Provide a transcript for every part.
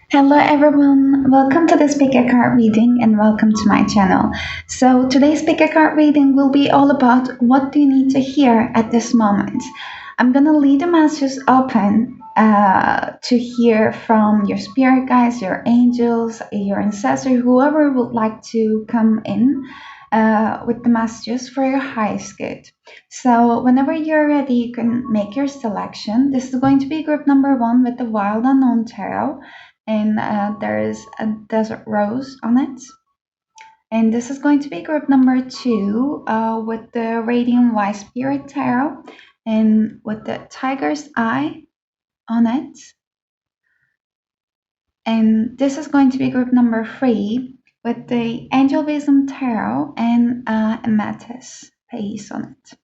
Hello everyone, welcome to this pick a card reading and welcome to my channel. So today's pick a card reading will be all about what do you need to hear at this moment. I'm gonna leave the messages open to hear from your spirit guides, your angels, your ancestors, whoever would like to come in with the messages for your highest good. So whenever you're ready, you can make your selection. This is going to be group number one with the Wild Unknown Tarot, and there's a desert rose on it. And this is going to be group number two with the Radiant Wise Spirit Tarot and with the Tiger's Eye on it. And this is going to be group number three with the Angel Wisdom Tarot and Amethyst Pace on it.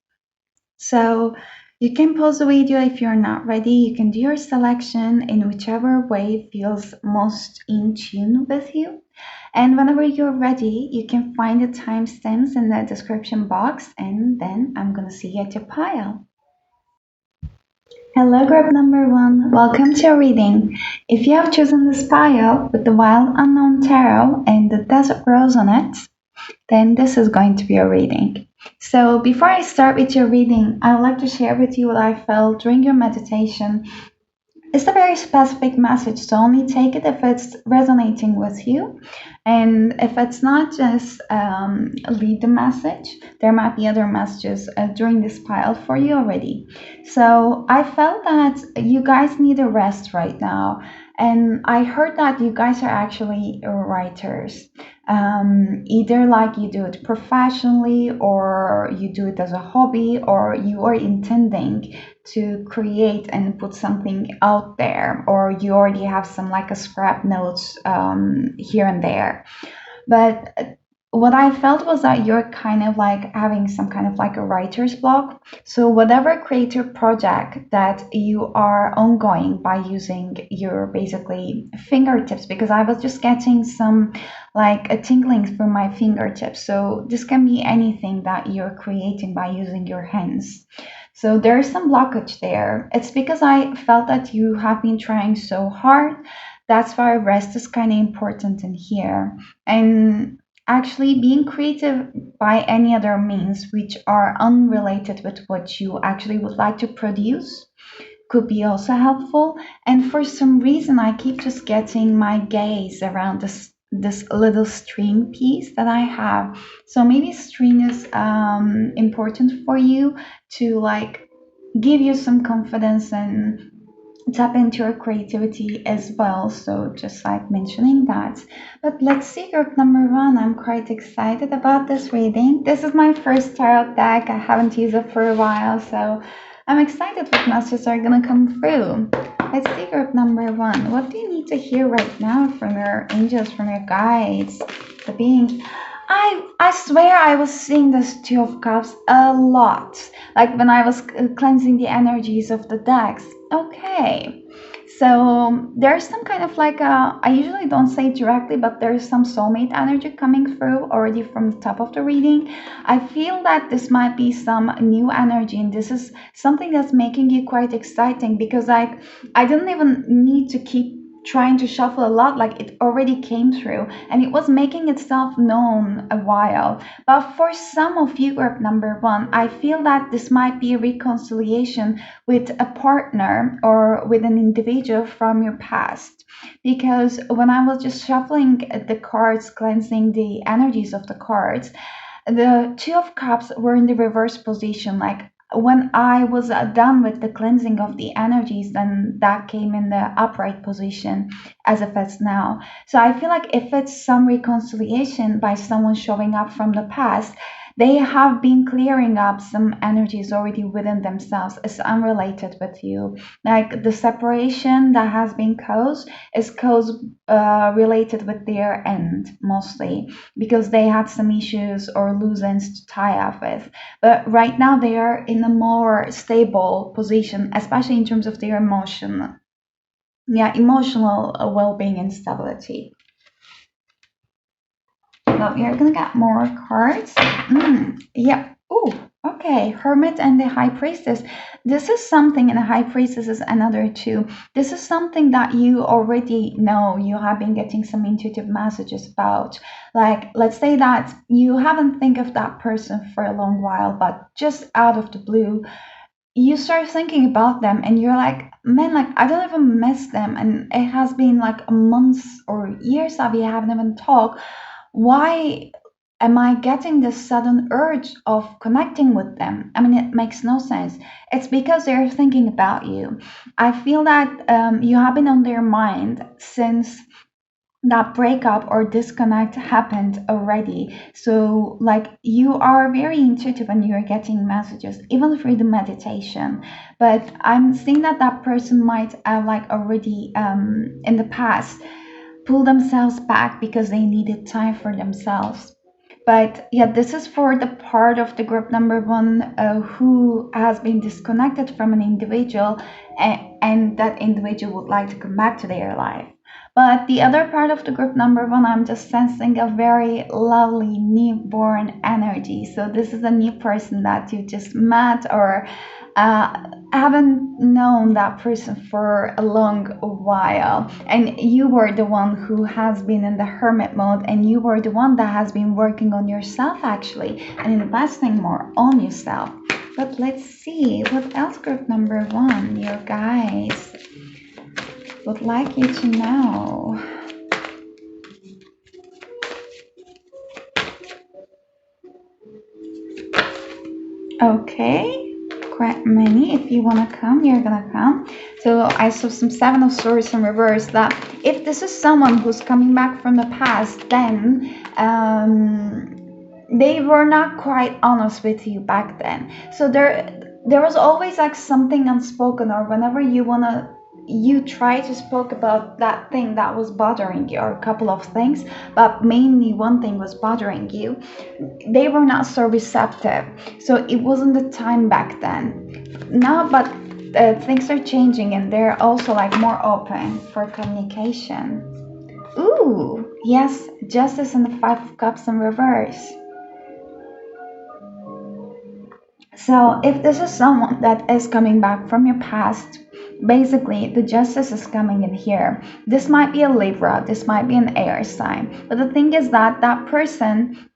So you can pause the video if you're not ready. You can do your selection in whichever way feels most in tune with you. And whenever you're ready, you can find the timestamps in the description box, and then I'm gonna see you at your pile. Hello, group number one. Welcome to your reading. If you have chosen this pile with the Wild Unknown Tarot and the Desert Rose on it, then this is going to be your reading. So before I start with your reading, I would like to share with you what I felt during your meditation. It's a very specific message, so only take it if it's resonating with you. And if it's not, just leave the message. There might be other messages during this pile for you already. So I felt that you guys need a rest right now. And I heard that you guys are actually writers. Either like you do it professionally, or you do it as a hobby, or you are intending to create and put something out there, or you already have some like a scrap notes here and there. But what I felt was that you're kind of like having some kind of like a writer's block. So whatever creative project that you are ongoing by using your basically fingertips, because I was just getting some like a tingling through my fingertips. So this can be anything that you're creating by using your hands. So there's some blockage there. It's because I felt that you have been trying so hard. That's why rest is kind of important in here. And actually being creative by any other means which are unrelated with what you actually would like to produce could be also helpful. And for some reason I keep just getting my gaze around this little string piece that I have. So maybe string is important for you to like give you some confidence and tap into your creativity as well. So just like mentioning that. But let's see group number one. I'm quite excited about this reading. This is my first tarot deck. I haven't used it for a while, so I'm excited what messages are gonna come through. Let's see group number one. What do you need to hear right now from your angels, from your guides, the beings? I swear I was seeing this Two of Cups a lot. Like when I was cleansing the energies of the decks. Okay. So there's some kind of like I usually don't say it directly, but there's some soulmate energy coming through already from the top of the reading. I feel that this might be some new energy, and this is something that's making you quite exciting because I didn't even need to keep trying to shuffle a lot, like it already came through and it was making itself known a while. But for some of you, group number one, I feel that this might be a reconciliation with a partner or with an individual from your past. Because when I was just shuffling the cards, cleansing the energies of the cards, the Two of Cups were in the reverse position. Like when I was done with the cleansing of the energies, then that came in the upright position as if it's now. So I feel like if it's some reconciliation by someone showing up from the past, they have been clearing up some energies already within themselves. It's unrelated with you. Like the separation that has been caused is caused related with their end mostly because they had some issues or loose ends to tie up with. But right now they are in a more stable position, especially in terms of their emotional well-being and stability. But we are gonna get more cards. Yeah. Ooh, Okay, Hermit and the High Priestess. This is something, and the High Priestess is another too. This is something that you already know. You have been getting some intuitive messages about. Like, let's say that you haven't think of that person for a long while, but just out of the blue, you start thinking about them, and you're like, man, like I don't even miss them, and it has been like months or years that we haven't even talked. Why am I getting this sudden urge of connecting with them? I mean, it makes no sense. It's because they're thinking about you. I feel that you have been on their mind since that breakup or disconnect happened already. So, like, you are very intuitive and you're getting messages, even through the meditation. But I'm seeing that that person might like already in the past pull themselves back because they needed time for themselves. But yeah, this is for the part of the group number one who has been disconnected from an individual, and that individual would like to come back to their life. But the other part of the group number one, I'm just sensing a very lovely newborn energy. So this is a new person that you just met, or haven't known that person for a long while, and you were the one who has been in the hermit mode, and you were the one that has been working on yourself actually, and investing more on yourself. But let's see what else group number one, your guys, would like you to know. Okay, quite many. If you want to come, you're gonna come. So I saw some Seven of Swords in reverse. That if this is someone who's coming back from the past, then they were not quite honest with you back then. So there was always like something unspoken, or whenever you try to spoke about that thing that was bothering you, or a couple of things, but mainly one thing was bothering you, they were not so receptive. So it wasn't the time back then. Now, but things are changing, and they're also like more open for communication. Ooh, yes, Justice and the Five of Cups in reverse. So if this is someone that is coming back from your past, basically the justice is coming in here. This might be a Libra, this might be an air sign. But the thing is that that person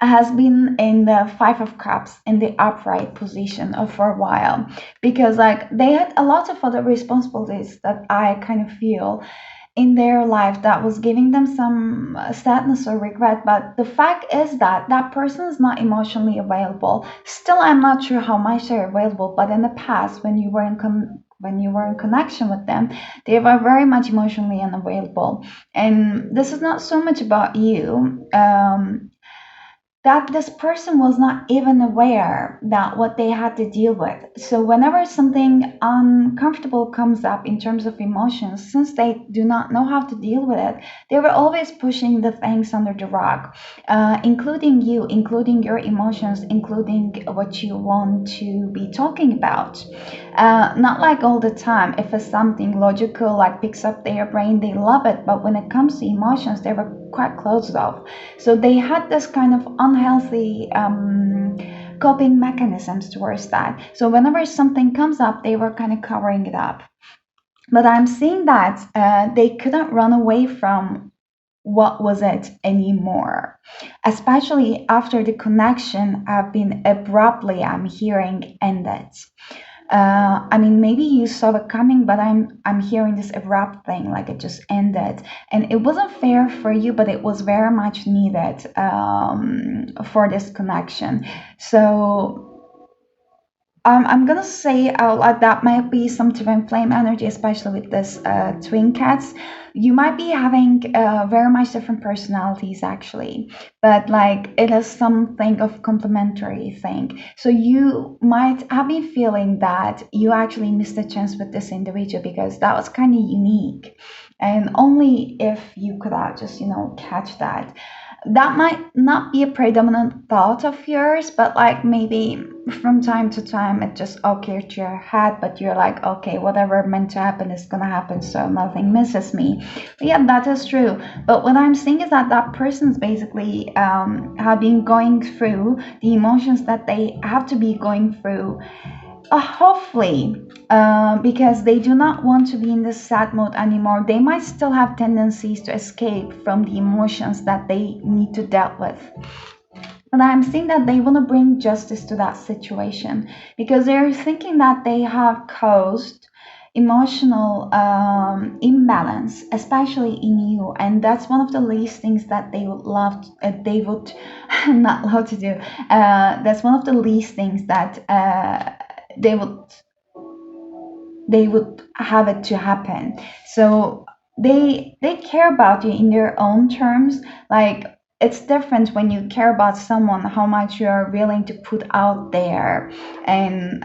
has been in the Five of Cups in the upright position for a while, because like they had a lot of other responsibilities that I kind of feel in their life that was giving them some sadness or regret. But the fact is that that person is not emotionally available. Still, I'm not sure how much they're available, but in the past, when you were when you were in connection with them, they were very much emotionally unavailable. And this is not so much about you. That this person was not even aware that what they had to deal with. So whenever something uncomfortable comes up in terms of emotions, since they do not know how to deal with it, they were always pushing the things under the rug, including you, including your emotions, including what you want to be talking about. Not like all the time. If it's something logical, like picks up their brain, they love it. But when it comes to emotions, they were quite closed off. So they had this kind of unhealthy coping mechanisms towards that. So whenever something comes up, they were kind of covering it up. But I'm seeing that they couldn't run away from what was it anymore, especially after the connection have been abruptly, I'm hearing, ended. I mean, maybe you saw it coming, but I'm hearing this abrupt thing, like it just ended, and it wasn't fair for you, but it was very much needed for this connection. So I'm gonna say out loud that might be some twin flame energy, especially with this twin cats. You might be having very much different personalities actually, but like it is something of complementary thing. So you might have been feeling that you actually missed a chance with this individual because that was kind of unique, and only if you could just catch that. that might not be a predominant thought of yours, but like maybe from time to time it just occurred to your head, but you're like, okay, whatever meant to happen is gonna happen, so nothing misses me. But yeah, that is true. But what I'm saying is that that person's basically have been going through the emotions that they have to be going through, hopefully, because they do not want to be in this sad mode anymore. They might still have tendencies to escape from the emotions that they need to deal with. But I'm seeing that they want to bring justice to that situation because they're thinking that they have caused emotional imbalance, especially in you, and that's one of the least things that they would they would not love to do. That's one of the least things that they would they would have it to happen. So they care about you in their own terms. Like, it's different when you care about someone, how much you're willing to put out there and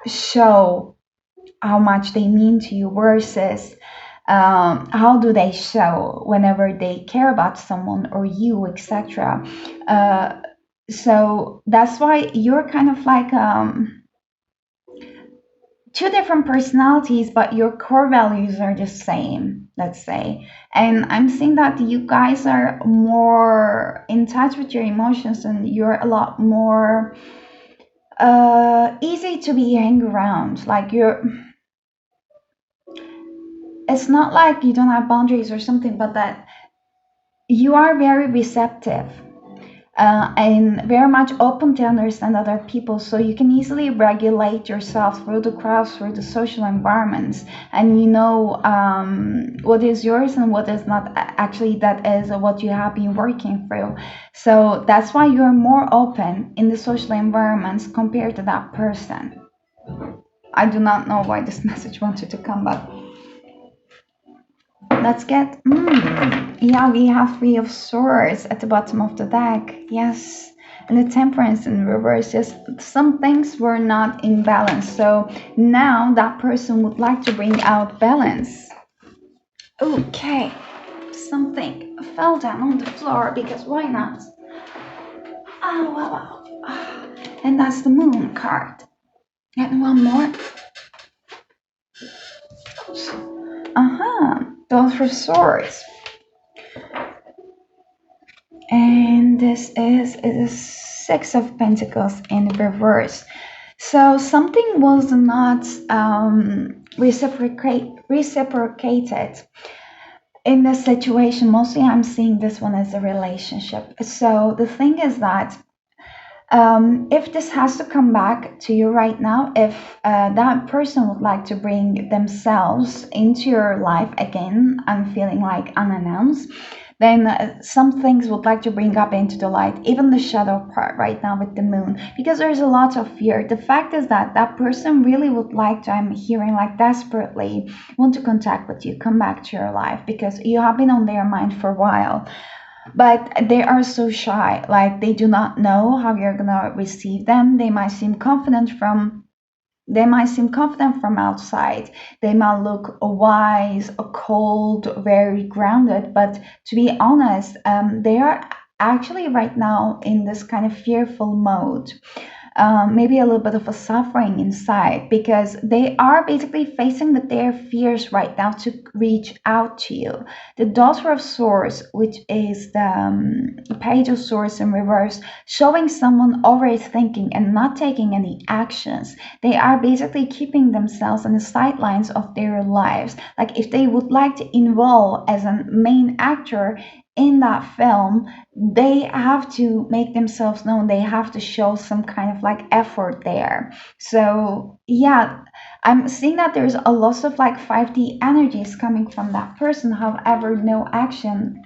show how much they mean to you, versus how do they show whenever they care about someone or you, etc. So that's why you're kind of like two different personalities, but your core values are the same, let's say. And I'm seeing that you guys are more in touch with your emotions, and you're a lot more easy to be hang around. Like, it's not like you don't have boundaries or something, but that you are very receptive, and very much open to understand other people, so you can easily regulate yourself through the crowds, through the social environments, and you know what is yours and what is not. Actually, that is what you have been working through. So that's why you're more open in the social environments compared to that person. I do not know why this message wanted to come, but let's get. Yeah, we have Three of Swords at the bottom of the deck. Yes. And the Temperance in reverse. Just some things were not in balance. So now that person would like to bring out balance. Okay. Something fell down on the floor, because why not? Oh, wow. And that's the Moon card. And one more. Those of Swords. And this is Six of Pentacles in reverse. So something was not reciprocated in this situation. Mostly I'm seeing this one as a relationship. So the thing is that if this has to come back to you right now, if that person would like to bring themselves into your life again, I'm feeling like unannounced, then some things would like to bring up into the light, even the shadow part right now with the Moon, because there's a lot of fear. The fact is that that person really would like to, I'm hearing like desperately want to contact with you, come back to your life, because you have been on their mind for a while, but they are so shy. Like, they do not know how you're gonna receive them. They might seem confident from outside. They might look wise, cold, very grounded, but to be honest, they are actually right now in this kind of fearful mode, maybe a little bit of a suffering inside, because they are basically facing with their fears right now to reach out to you. The Daughter of Swords, which is the Page of Swords in reverse, showing someone always thinking and not taking any actions. They are basically keeping themselves on the sidelines of their lives. Like, if they would like to involve as a main actor in that film, they have to make themselves known. They have to show some kind of like effort there. So yeah, I'm seeing that there's a lot of like 5D energies coming from that person. However, no action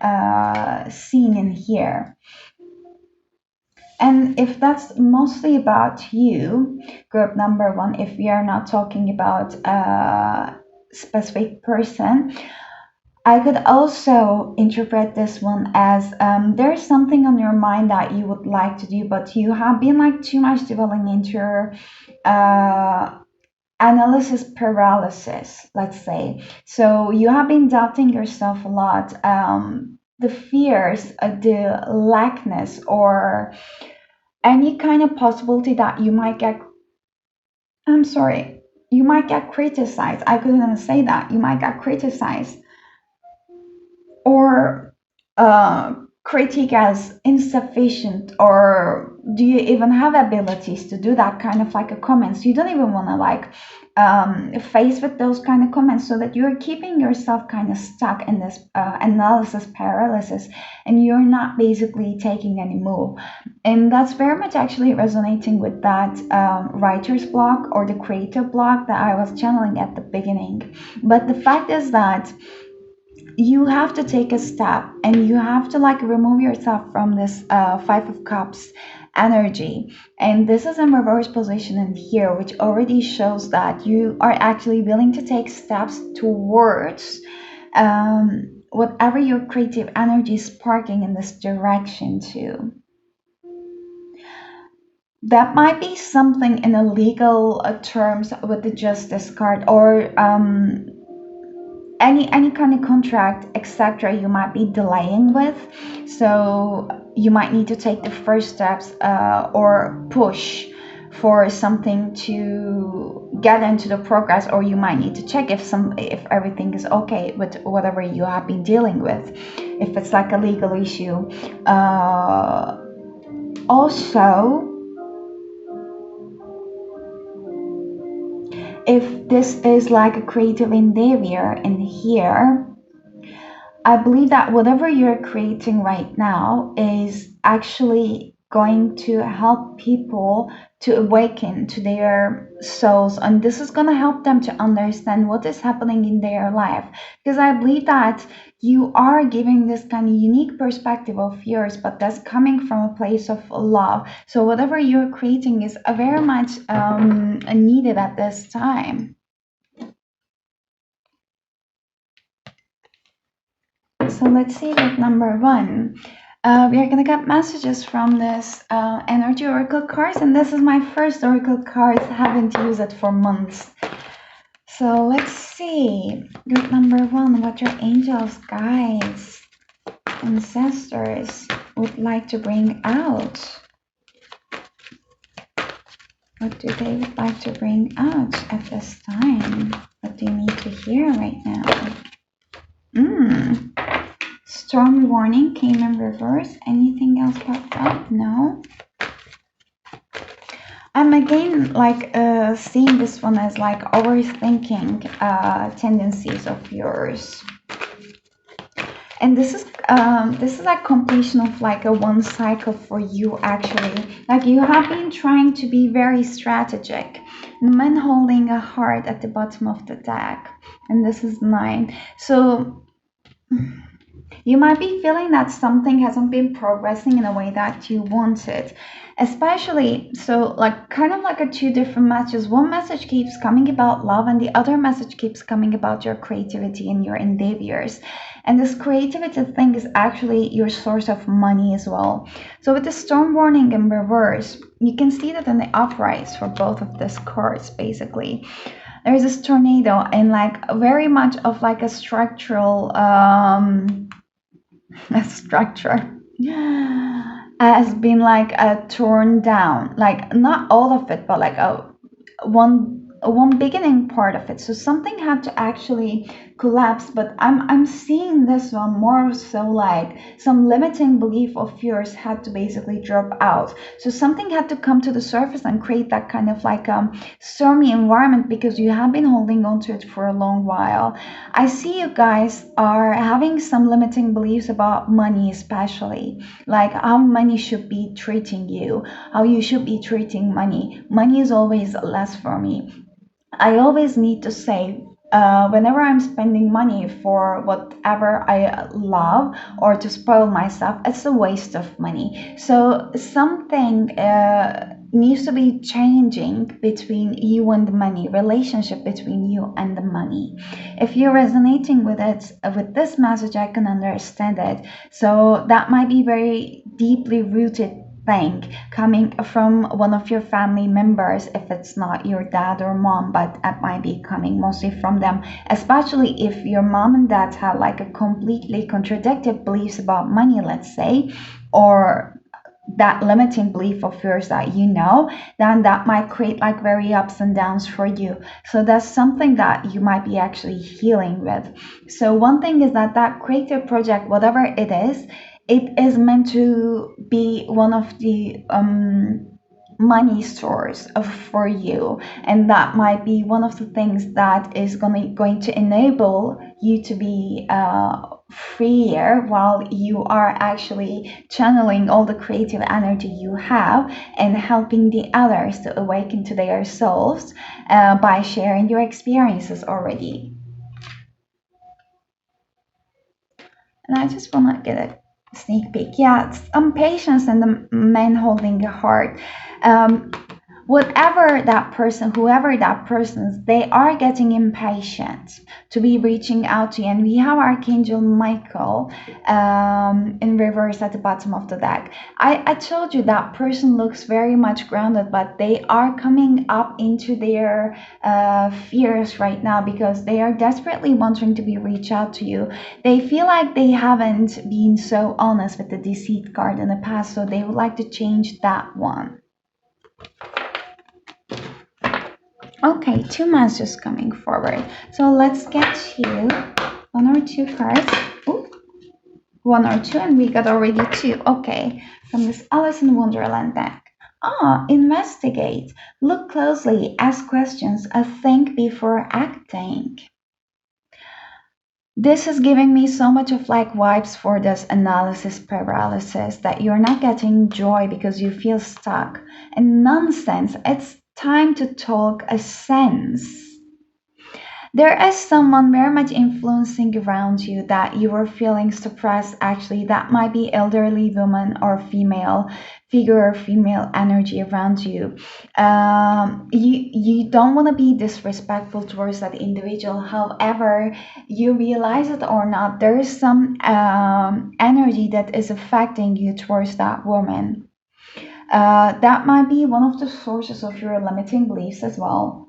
seen in here. And if that's mostly about you, group number one, if we are not talking about a specific person, I could also interpret this one as there's something on your mind that you would like to do, but you have been like too much dwelling into your uh, analysis paralysis, let's say. So you have been doubting yourself a lot. the fears, the lackness, or any kind of possibility that you might get, I'm sorry, you might get criticized. I couldn't even say that. You might get criticized or uh, critique as insufficient, or do you even have abilities to do that kind of like a comments? You don't even want to like face with those kind of comments, so that you're keeping yourself kind of stuck in this analysis paralysis, and you're not basically taking any move. And that's very much actually resonating with that writer's block or the creative block that I was channeling at the beginning. But the fact is that you have to take a step, and you have to like remove yourself from this Five of Cups energy. And this is in reverse position in here, which already shows that you are actually willing to take steps towards whatever your creative energy is sparking in this direction too. That might be something in a legal terms with the Justice card, or any kind of contract, etc., you might be delaying with. So you might need to take the first steps, or push for something to get into the progress, or you might need to check if everything is okay with whatever you have been dealing with, if it's like a legal issue. Also, if this is like a creative endeavor in here, I believe that whatever you're creating right now is actually going to help people to awaken to their souls, and this is going to help them to understand what is happening in their life, because I believe that you are giving this kind of unique perspective of yours, but that's coming from a place of love. So whatever you're creating is very much needed at this time. So let's see with number one. We are going to get messages from this energy oracle cards, and this is my first oracle cards. I haven't used it for months. So let's see. Group number one, what your angels, guides, ancestors would like to bring out. What do they would like to bring out at this time? What do you need to hear right now? Storm warning came in reverse. Anything else popped up? No. I'm again like seeing this one as like overthinking tendencies of yours. And this is like completion of like a one cycle for you actually. Like you have been trying to be very strategic. Man holding a heart at the bottom of the deck. And this is 9. So you might be feeling that something hasn't been progressing in a way that you wanted. Especially, so like kind of like a two different messages. One message keeps coming about love, and the other message keeps coming about your creativity and your endeavors. And this creativity thing is actually your source of money as well. So with the storm warning in reverse, you can see that in the uprights for both of these cards basically. There's this tornado, and like very much of like a structural a structure has been like torn down, like not all of it, but like a one beginning part of it. So something had to actually collapse, but I'm seeing this one more so like some limiting belief of yours had to basically drop out. So something had to come to the surface and create that kind of like stormy environment, because you have been holding on to it for a long while. I see you guys are having some limiting beliefs about money, especially like how money should be treating you, how you should be treating money. Money is always less for me. I always need to save. Whenever I'm spending money for whatever I love or to spoil myself, it's a waste of money. So something needs to be changing between you and the money, relationship between you and the money. If you're resonating with it, with this message, I can understand it. So that might be very deeply rooted thing coming from one of your family members, if it's not your dad or mom, but it might be coming mostly from them, especially if your mom and dad have like a completely contradictory beliefs about money, let's say, or that limiting belief of yours that then that might create like very ups and downs for you. So that's something that you might be actually healing with. So one thing is that that creative project, whatever it is meant to be one of the money source for you, and that might be one of the things that is going to enable you to be freer while you are actually channeling all the creative energy you have and helping the others to awaken to their souls by sharing your experiences already. And I just want to get a sneak peek. Yeah, some patience and the man holding a heart. Um, Whatever that person, whoever that person is, they are getting impatient to be reaching out to you. And we have Archangel Michael in reverse at the bottom of the deck. I told you that person looks very much grounded, but they are coming up into their fears right now because they are desperately wanting to be reach out to you. They feel like they haven't been so honest with the deceit card in the past, so they would like to change that one. Okay, two masters coming forward. So let's get you one or two cards. Ooh, one or two, and we got already two. Okay, from this Alice in Wonderland deck. Investigate. Look closely, ask questions, think before acting. This is giving me so much of like vibes for this analysis paralysis that you're not getting joy because you feel stuck. And nonsense, it's time to talk a sense. There is someone very much influencing around you that you are feeling suppressed. Actually, that might be elderly woman or female figure or female energy around you. You don't want to be disrespectful towards that individual. However, you realize it or not, there is some energy that is affecting you towards that woman. That might be one of the sources of your limiting beliefs as well.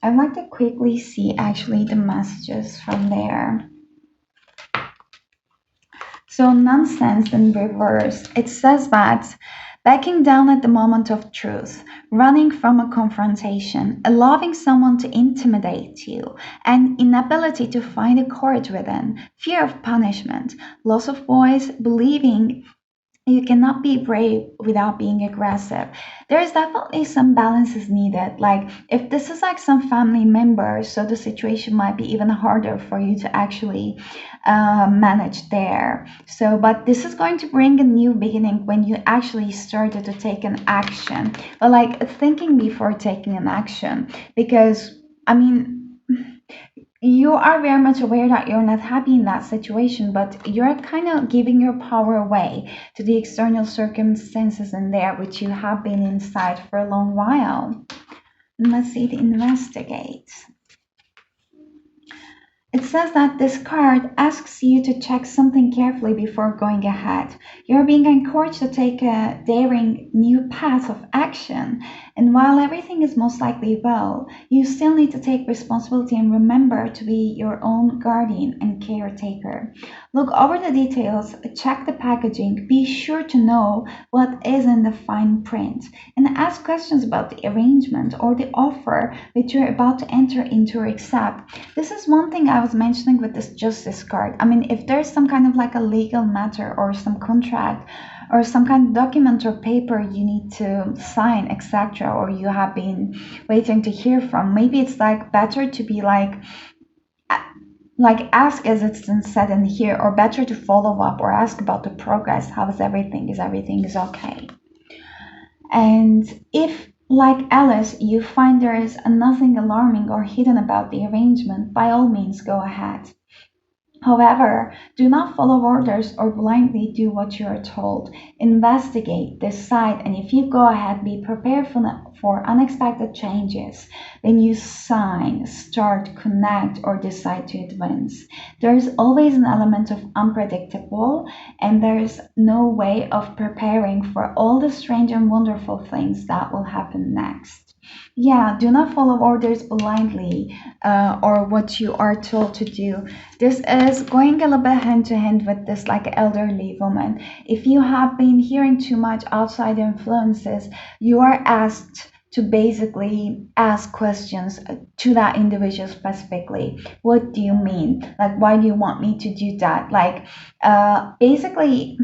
I'd like to quickly see actually the messages from there. So nonsense in reverse. It says that backing down at the moment of truth, running from a confrontation, allowing someone to intimidate you, and inability to find a courage within, fear of punishment, loss of voice, believing you cannot be brave without being aggressive. There's definitely some balances needed. Like if this is like some family member, so the situation might be even harder for you to actually manage there. So, but this is going to bring a new beginning when you actually started to take an action. But like thinking before taking an action, because I mean, you are very much aware that you're not happy in that situation, but you're kind of giving your power away to the external circumstances in there, which you have been inside for a long while. And let's see the investigate. It says that this card asks you to check something carefully before going ahead. You're being encouraged to take a daring new path of action. And while everything is most likely well, you still need to take responsibility and remember to be your own guardian and caretaker. Look over the details, check the packaging, be sure to know what is in the fine print, and ask questions about the arrangement or the offer which you're about to enter into or accept. This is one thing I was mentioning with this justice card. I mean, if there's some kind of like a legal matter or some contract or some kind of document or paper you need to sign, etc., or you have been waiting to hear from, maybe it's like better to be like ask as it's said in here, or better to follow up or ask about the progress. How is everything? Is everything is okay? And if, like Alice, you find there is nothing alarming or hidden about the arrangement, by all means go ahead. However, do not follow orders or blindly do what you are told. Investigate, decide, and if you go ahead, be prepared for unexpected changes. Then you sign, start, connect, or decide to advance. There's always an element of unpredictable, and there's no way of preparing for all the strange and wonderful things that will happen next. Yeah, do not follow orders blindly or what you are told to do. This is going a little bit hand to hand with this like elderly woman. If you have been hearing too much outside influences, you are asked to basically ask questions to that individual specifically. What do you mean? Like, why do you want me to do that? Like, basically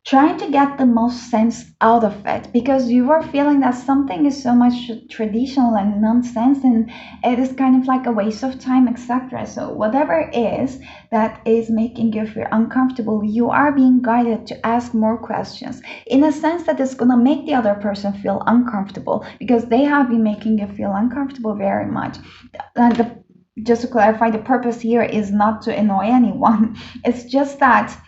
trying to get the most sense out of it because you are feeling that something is so much traditional and nonsense and it is kind of like a waste of time, etc. So whatever it is that is making you feel uncomfortable, you are being guided to ask more questions in a sense that it's going to make the other person feel uncomfortable because they have been making you feel uncomfortable very much. Just to clarify, the purpose here is not to annoy anyone. It's just that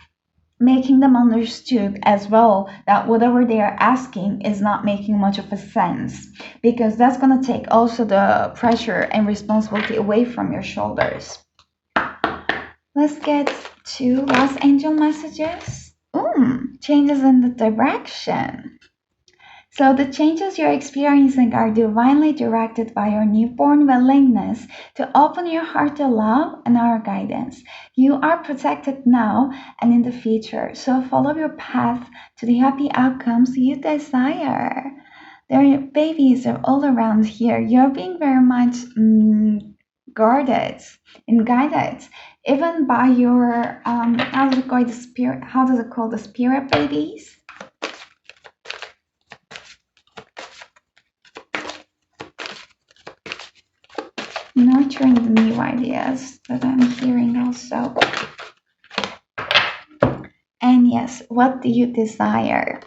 making them understood as well that whatever they are asking is not making much of a sense because that's going to take also the pressure and responsibility away from your shoulders. Let's get to Los Angel messages. Changes in the direction. So the changes you're experiencing are divinely directed by your newborn willingness to open your heart to love and our guidance. You are protected now and in the future, so follow your path to the happy outcomes you desire. There are babies are all around here. You're being very much guarded and guided, even by your how does it call the spirit? How does it call the spirit babies? Nurturing the new ideas that I'm hearing also. And yes, what do you desire?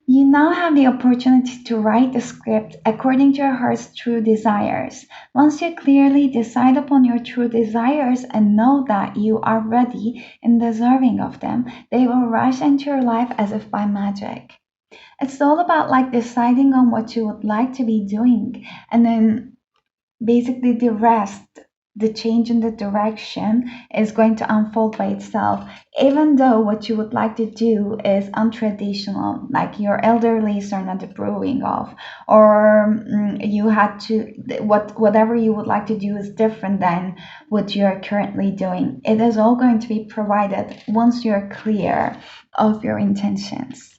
You now have the opportunity to write the script according to your heart's true desires. Once you clearly decide upon your true desires and know that you are ready and deserving of them, they will rush into your life as if by magic. It's all about like deciding on what you would like to be doing and then basically the rest, the change in the direction is going to unfold by itself, even though what you would like to do is untraditional, like your elderlies are not approving of, or you had to whatever you would like to do is different than what you're currently doing. It is all going to be provided once you're clear of your intentions.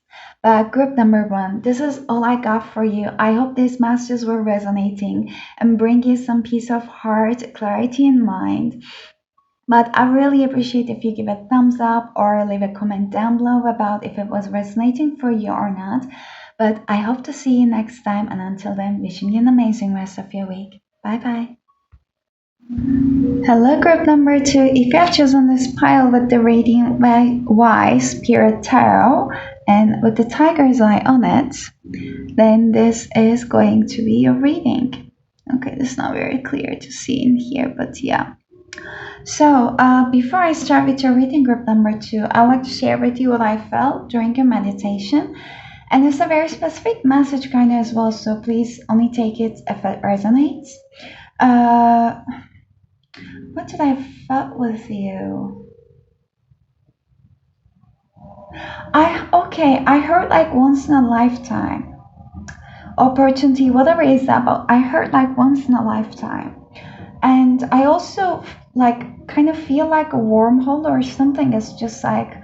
But group number one, this is all I got for you. I hope these messages were resonating and bring you some peace of heart, clarity in mind. But I really appreciate if you give a thumbs up or leave a comment down below about if it was resonating for you or not. But I hope to see you next time, and until then, wishing you an amazing rest of your week. Bye bye. Hello, group number two. If you have chosen this pile with the Radiant Y Spirit Tarot and with the tiger's eye on it, then this is going to be your reading. Okay, this is not very clear to see in here, but yeah. So, before I start with your reading group number two, I'd like to share with you what I felt during your meditation. And it's a very specific message kind of as well, so please only take it if it resonates. What did I felt with you? I heard like once in a lifetime opportunity, whatever it is that, but I heard like once in a lifetime. And I also like kind of feel like a wormhole or something. It's just like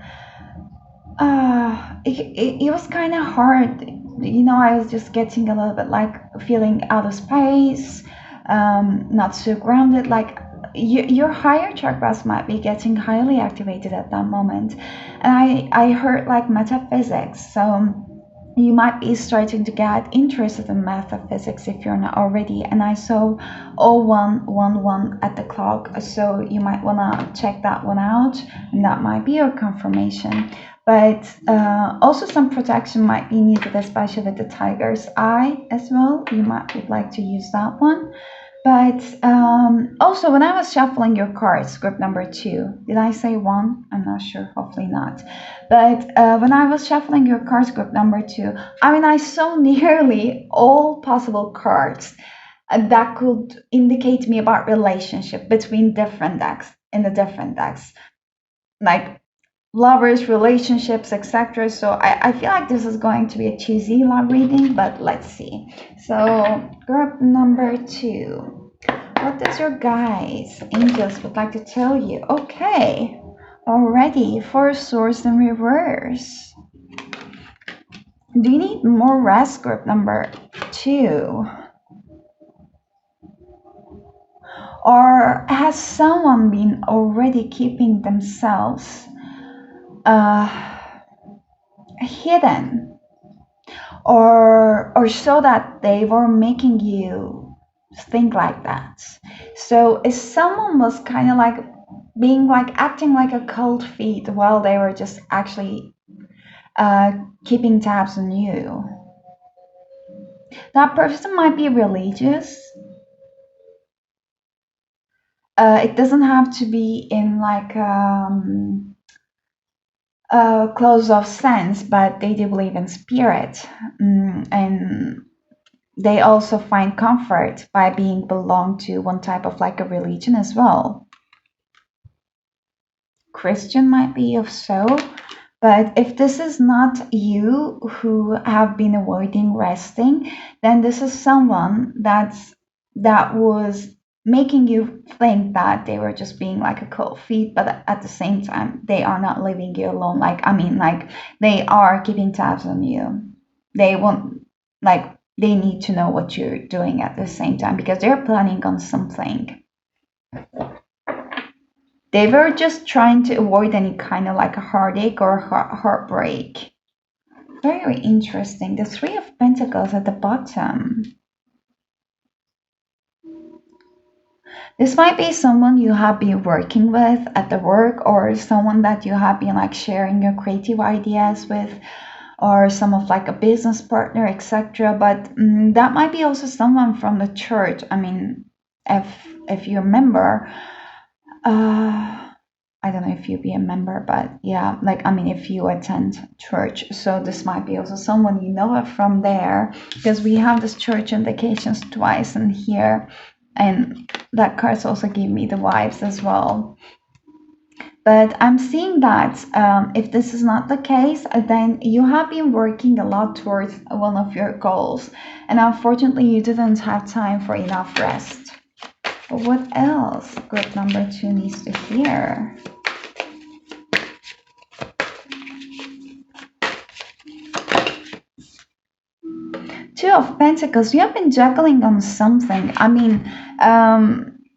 it was kind of hard, I was just getting a little bit like feeling out of space, not so grounded, like your higher chakras might be getting highly activated at that moment. And I heard like metaphysics, so you might be starting to get interested in metaphysics if you're not already. And I saw 0111 at the clock, so you might want to check that one out, and that might be your confirmation. But also some protection might be needed, especially with the tiger's eye as well. You might would like to use that one. But also, when I was shuffling your cards, group number two, did I say one? I'm not sure, hopefully not. But when I was shuffling your cards, group number two, I mean, I saw nearly all possible cards that could indicate me about relationship between different decks in the different decks, like lovers, relationships, etc. So I feel like this is going to be a cheesy love reading, but let's see. So group number two, what does your guides, angels would like to tell you? Okay, already four swords in reverse. Do you need more rest, group number two? Or has someone been already keeping themselves hidden, or so that they were making you think like that? So if someone was kind of like being like acting like a cold feet while they were just actually keeping tabs on you, that person might be religious. It doesn't have to be in like close off sense, but they do believe in spirit, and they also find comfort by being belong to one type of like a religion as well. Christian might be of so, but if this is not you who have been avoiding resting, then this is someone that was making you think that they were just being like a cold feet, but at the same time they are not leaving you alone. Like I mean, like they are keeping tabs on you. They want like they need to know what you're doing at the same time because they're planning on something. They were just trying to avoid any kind of like a heartache or heartbreak. Very interesting. The Three of Pentacles at the bottom. This might be someone you have been working with at the work, or someone that you have been like sharing your creative ideas with, or some of like a business partner, etc. But that might be also someone from the church. I mean, if you remember, I don't know if you be a member, but yeah, like I mean, if you attend church, so this might be also someone you know from there, because we have this church indications twice in here, and that cards also give me the vibes as well. But I'm seeing that if this is not the case, then you have been working a lot towards one of your goals, and unfortunately, you didn't have time for enough rest. But what else group number two needs to hear? Two of Pentacles, you have been juggling on something. I mean,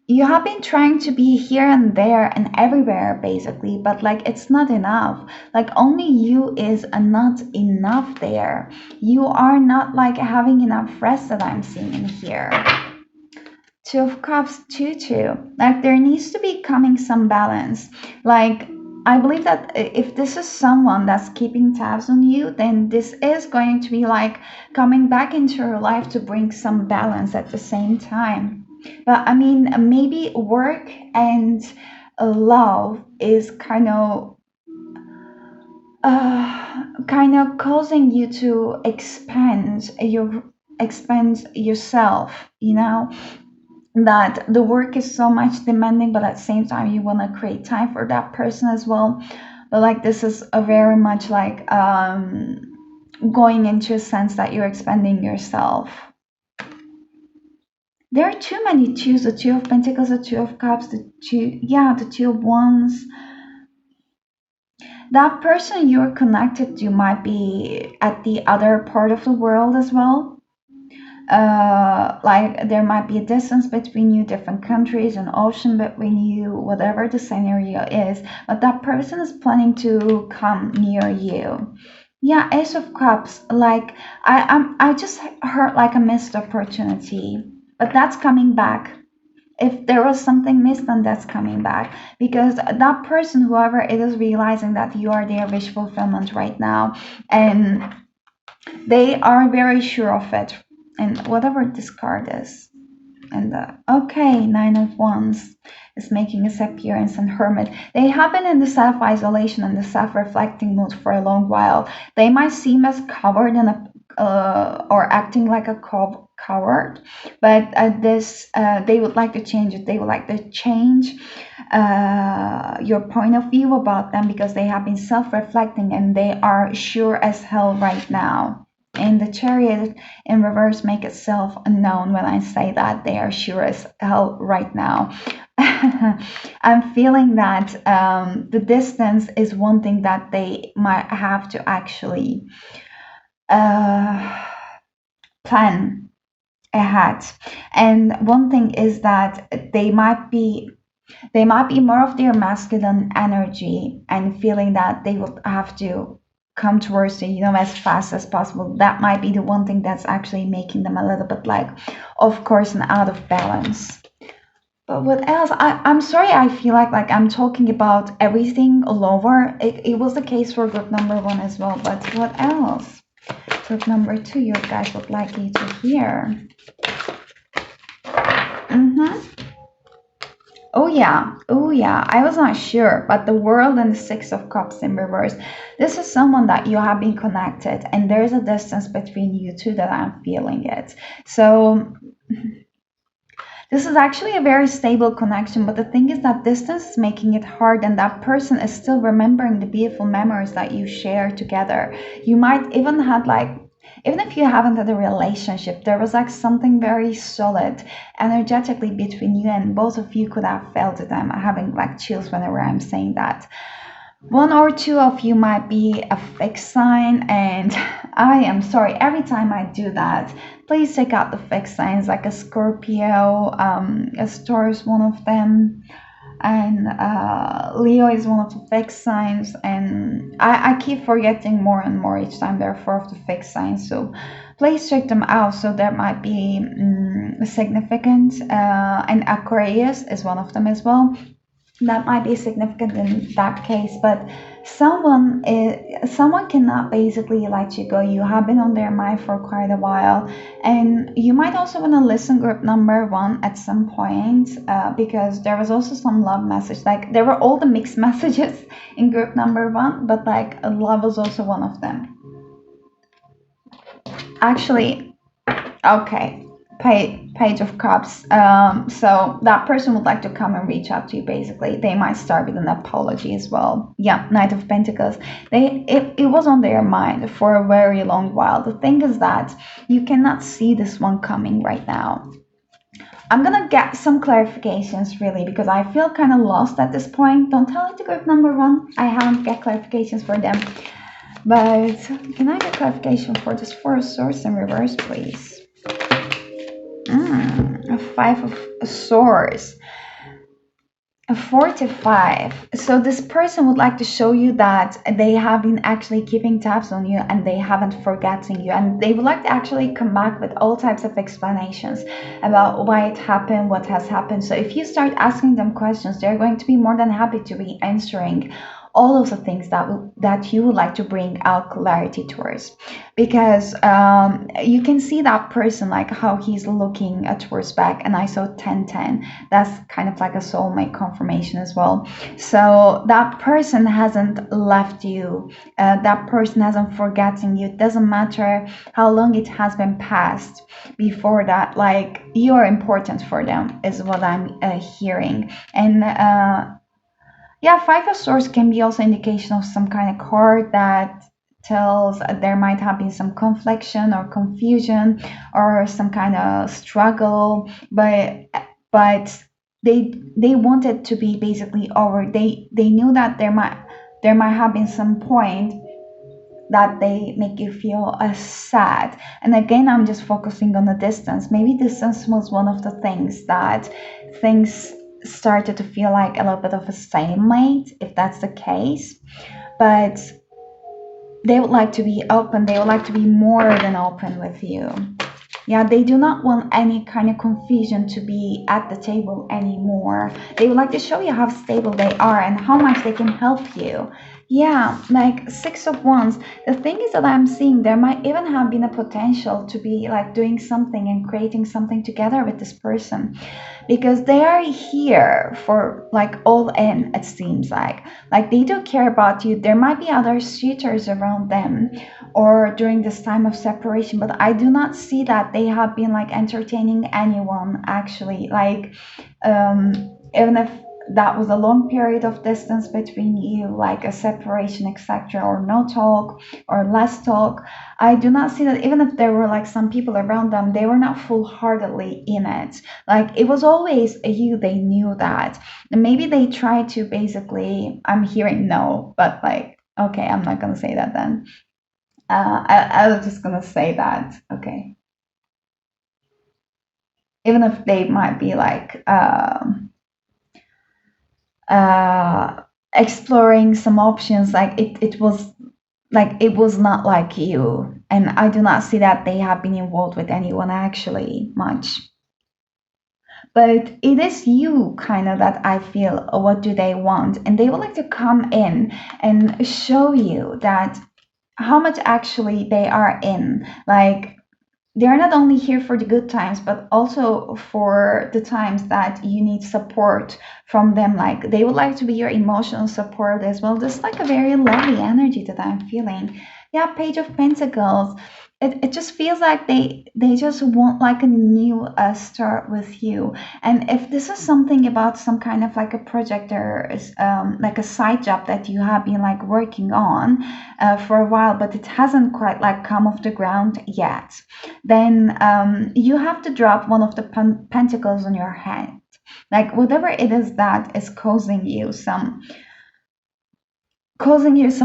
you have been trying to be here and there and everywhere, basically, but like it's not enough. Like only you is not enough there. You are not like having enough rest that I'm seeing in here. Two of Cups, 2-2. Like there needs to be coming some balance. Like I believe that if this is someone that's keeping tabs on you, then this is going to be like coming back into your life to bring some balance at the same time. But I mean, maybe work and love is kind of causing you to expand yourself, you know, that the work is so much demanding, but at the same time you want to create time for that person as well. But like this is a very much like going into a sense that you're expanding yourself. There are too many twos: the Two of Pentacles, the Two of Cups, the Two of Wands. That person you're connected to might be at the other part of the world as well. Like there might be a distance between you, different countries, an ocean between you, whatever the scenario is, but that person is planning to come near you. Yeah, Ace of Cups, like I just heard like a missed opportunity, but that's coming back. If there was something missed, then that's coming back, because that person, whoever it is, realizing that you are their wish fulfillment right now, and they are very sure of it. And whatever this card is, And okay, Nine of Wands is making its appearance, and Hermit. They have been in the self-isolation and the self-reflecting mood for a long while. They might seem as covered in a or acting like a coward, but they would like to change it. They would like to change your point of view about them, because they have been self-reflecting and they are sure as hell right now. And the Chariot in reverse make itself known when I say that they are sure as hell right now. I'm feeling that the distance is one thing that they might have to actually plan ahead. And one thing is that they might be more of their masculine energy and feeling that they would have to come towards you, as fast as possible. That might be the one thing that's actually making them a little bit like, of course, and out of balance. But what else? I'm sorry, I feel like I'm talking about everything all over. It was the case for group number 1 as well, but what else? Group number 2, you guys would like you to hear. Oh yeah, I was not sure, but the World and the Six of Cups in reverse. This is someone that you have been connected, and there's a distance between you two that I'm feeling it. So this is actually a very stable connection, but the thing is that distance is making it hard, and that person is still remembering the beautiful memories that you share together. You might even had even if you haven't had a relationship, there was like something very solid energetically between you, and both of you could have felt it. I'm having like chills whenever I'm saying that. One or two of you might be a fixed sign, and I am sorry, every time I do that, please check out the fixed signs, like a Scorpio, a Taurus, one of them, and Leo is one of the fixed signs, and I keep forgetting more and more each time there are 4 of the fixed signs, so please check them out. So there might be significant, and Aquarius is one of them as well. That might be significant in that case, but someone cannot basically let you go. You have been on their mind for quite a while, and you might also want to listen group number 1 at some point, because there was also some love message. Like there were all the mixed messages in group number 1, but like love was also one of them. Actually, okay. Page of Cups. So that person would like to come and reach out to you. Basically, they might start with an apology as well. Yeah, Knight of Pentacles. It was on their mind for a very long while. The thing is that you cannot see this one coming right now. I'm gonna get some clarifications really, because I feel kind of lost at this point. Don't tell it to group number 1. I haven't get clarifications for them. But can I get clarification for this 4 of Swords in reverse, please? A 5 of Swords, a 4 to 5. So this person would like to show you that they have been actually keeping tabs on you, and they haven't forgotten you, and they would like to actually come back with all types of explanations about why it happened, what has happened. So if you start asking them questions, they're going to be more than happy to be answering all of the things that you would like to bring out clarity towards, because you can see that person, like how he's looking towards back, and I saw 1010. That's kind of like a soulmate confirmation as well. So that person hasn't left you, that person hasn't forgotten you. It doesn't matter how long it has been passed before that, like you are important for them is what I'm hearing. And yeah, 5 of Swords can be also indication of some kind of card that tells there might have been some confliction or confusion or some kind of struggle, but they wanted to be basically over. They knew that there might have been some point that they make you feel sad. And again, I'm just focusing on the distance. Maybe distance was one of the things that things started to feel like a little bit of a stalemate, if that's the case. But they would like to be open. They would like to be more than open with you. Yeah, they do not want any kind of confusion to be at the table anymore. They would like to show you how stable they are and how much they can help you. Yeah, like Six of Wands. The thing is that I'm seeing there might even have been a potential to be like doing something and creating something together with this person, because they are here for like all in, it seems like they do care about you. There might be other suitors around them or during this time of separation, but I do not see that they have been like entertaining anyone actually, like even if that was a long period of distance between you, like a separation, etc., or no talk or less talk. I do not see that even if there were like some people around them, they were not full heartedly in it. Like it was always you, they knew that. And maybe they tried to basically, I'm hearing no, but like, okay, I'm not going to say that then. I was just going to say that. Okay. Even if they might be like, uh, exploring some options, like it was like it was not like you, and I do not see that they have been involved with anyone actually much, but it is you kind of that I feel, what do they want, and they would like to come in and show you that how much actually they are in, like they're not only here for the good times but also for the times that you need support from them, like they would like to be your emotional support as well. Just like a very lovely energy that I'm feeling. Yeah, Page of Pentacles. It just feels like they just want like a new start with you. And if this is something about some kind of like a project or like a side job that you have been like working on for a while, but it hasn't quite like come off the ground yet, then you have to drop one of the pentacles on your hand. Like whatever it is that is causing you some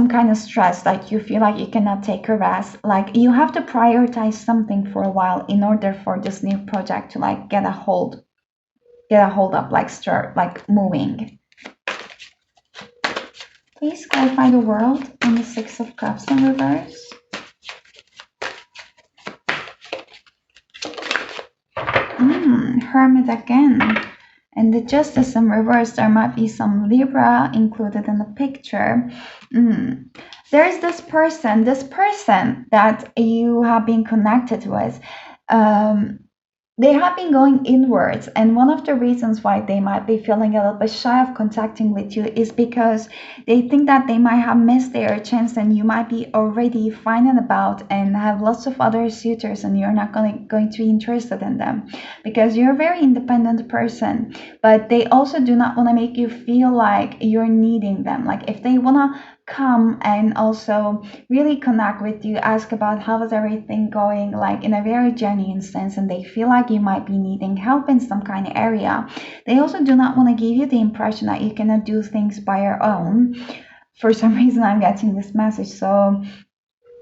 kind of stress, like you feel like you cannot take a rest, like you have to prioritize something for a while in order for this new project to like get a hold up, like start like moving. Please clarify the world on the Six of Cups in reverse. Hermit again. And the Justice in reverse, there might be some Libra included in the picture. There is this person that you have been connected with. Um, they have been going inwards, and one of the reasons why they might be feeling a little bit shy of contacting with you is because they think that they might have missed their chance and you might be already finding about and have lots of other suitors and you're not going to be interested in them, because you're a very independent person, but they also do not want to make you feel like you're needing them. Like if they want to come and also really connect with you, ask about how is everything going, like in a very genuine sense, and they feel like you might be needing help in some kind of area, they also do not want to give you the impression that you cannot do things by your own. For some reason I'm getting this message, so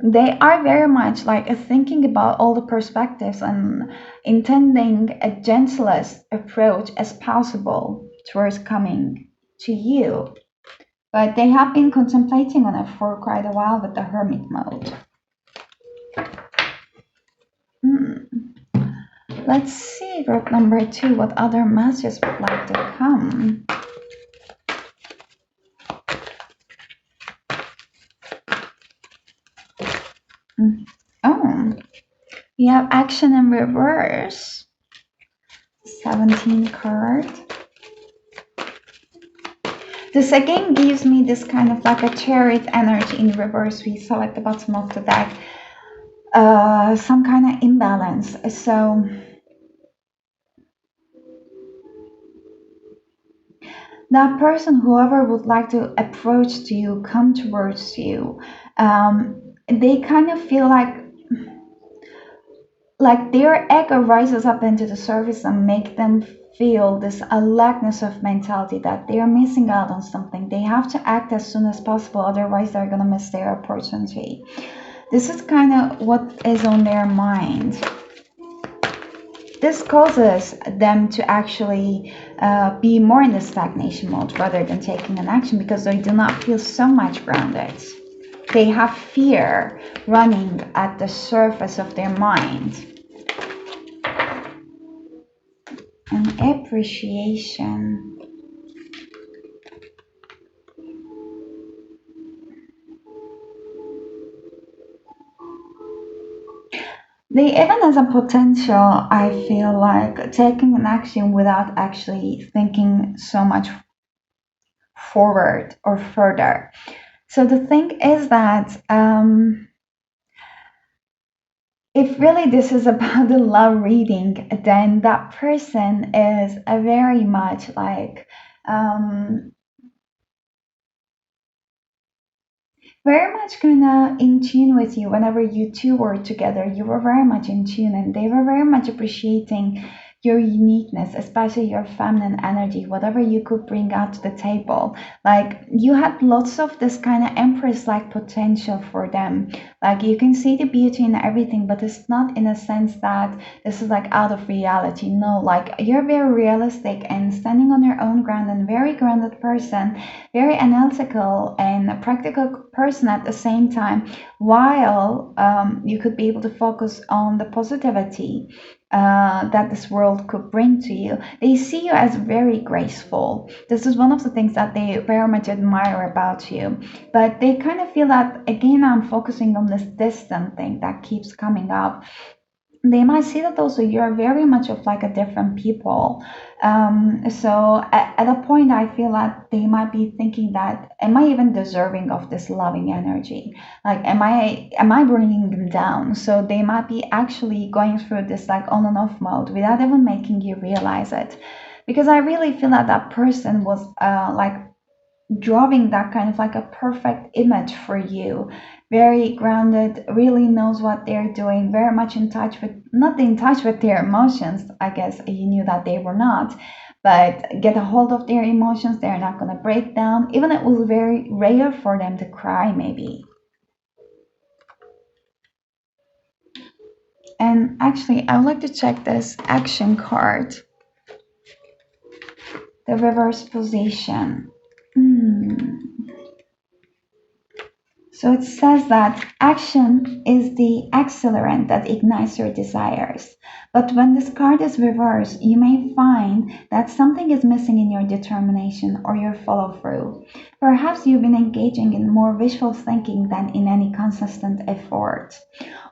they are very much like thinking about all the perspectives and intending a gentlest approach as possible towards coming to you, but they have been contemplating on it for quite a while with the hermit mode. Let's see, group number 2, what other messages would like to come. Oh, we have action in reverse. 17 card. This again gives me this kind of like a chariot energy in reverse. We saw at the bottom of the deck some kind of imbalance. So that person, whoever would like to approach to you, come towards you, they kind of feel like their ego rises up into the surface and make them feel this a lackness of mentality, that they are missing out on something. They have to act as soon as possible, otherwise they're going to miss their opportunity. This is kind of what is on their mind. This causes them to actually be more in the stagnation mode rather than taking an action, because they do not feel so much grounded. They have fear running at the surface of their mind. And appreciation. They even as a potential, I feel like taking an action without actually thinking so much forward or further. So the thing is that if really this is about the love reading, then that person is a very much like um, very much kind of in tune with you. Whenever you two were together, you were very much in tune, and they were very much appreciating your uniqueness, especially your feminine energy, whatever you could bring out to the table. Like you had lots of this kind of empress like potential for them. Like you can see the beauty in everything, but it's not in a sense that this is like out of reality. No, like you're very realistic and standing on your own ground and very grounded person, very analytical and a practical person at the same time, while you could be able to focus on the positivity that this world could bring to you. They see you as very graceful. This is one of the things that they very much admire about you. But they kind of feel that, again, I'm focusing on this distant thing that keeps coming up. They might see that also you're very much of like a different people. So at a point, I feel like they might be thinking that, am I even deserving of this loving energy? Like, am I bringing them down? So they might be actually going through this like on and off mode without even making you realize it. Because I really feel that that person was like drawing that kind of like a perfect image for you, very grounded, really knows what they're doing, very much in touch with, not in touch with their emotions. I guess you knew that they were not, but get a hold of their emotions. They're not going to break down. Even it was very rare for them to cry maybe. And actually, I would like to check this action card, the reverse position. So it says that action is the accelerant that ignites your desires. But when this card is reversed, you may find that something is missing in your determination or your follow through. Perhaps you've been engaging in more visual thinking than in any consistent effort.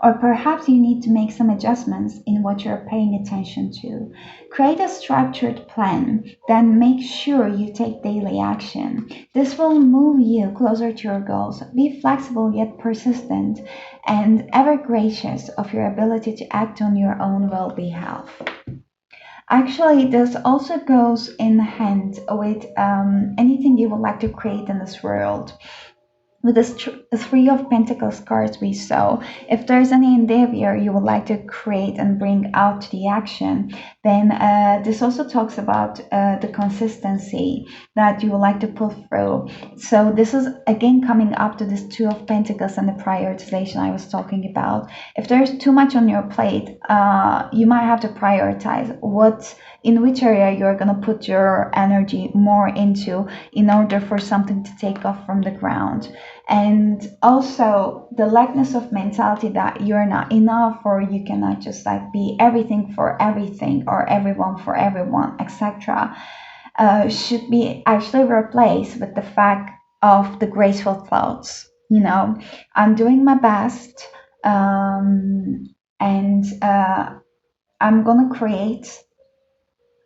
Or perhaps you need to make some adjustments in what you're paying attention to. Create a structured plan, then make sure you take daily action. This will move you closer to your goals. Be flexible yet persistent and ever gracious of your ability to act on your own well behalf. Actually, this also goes in hand with anything you would like to create in this world. With this three of pentacles cards we saw, if there's any endeavor you would like to create and bring out to the action, then this also talks about the consistency that you would like to pull through. So this is again coming up to this two of pentacles and the prioritization I was talking about. If there's too much on your plate, you might have to prioritize in which area you're going to put your energy more into in order for something to take off from the ground. And also the lackness of mentality that you're not enough or you cannot just like be everything for everything or everyone for everyone, etc., should be actually replaced with the fact of the graceful thoughts. I'm doing my best, and I'm gonna create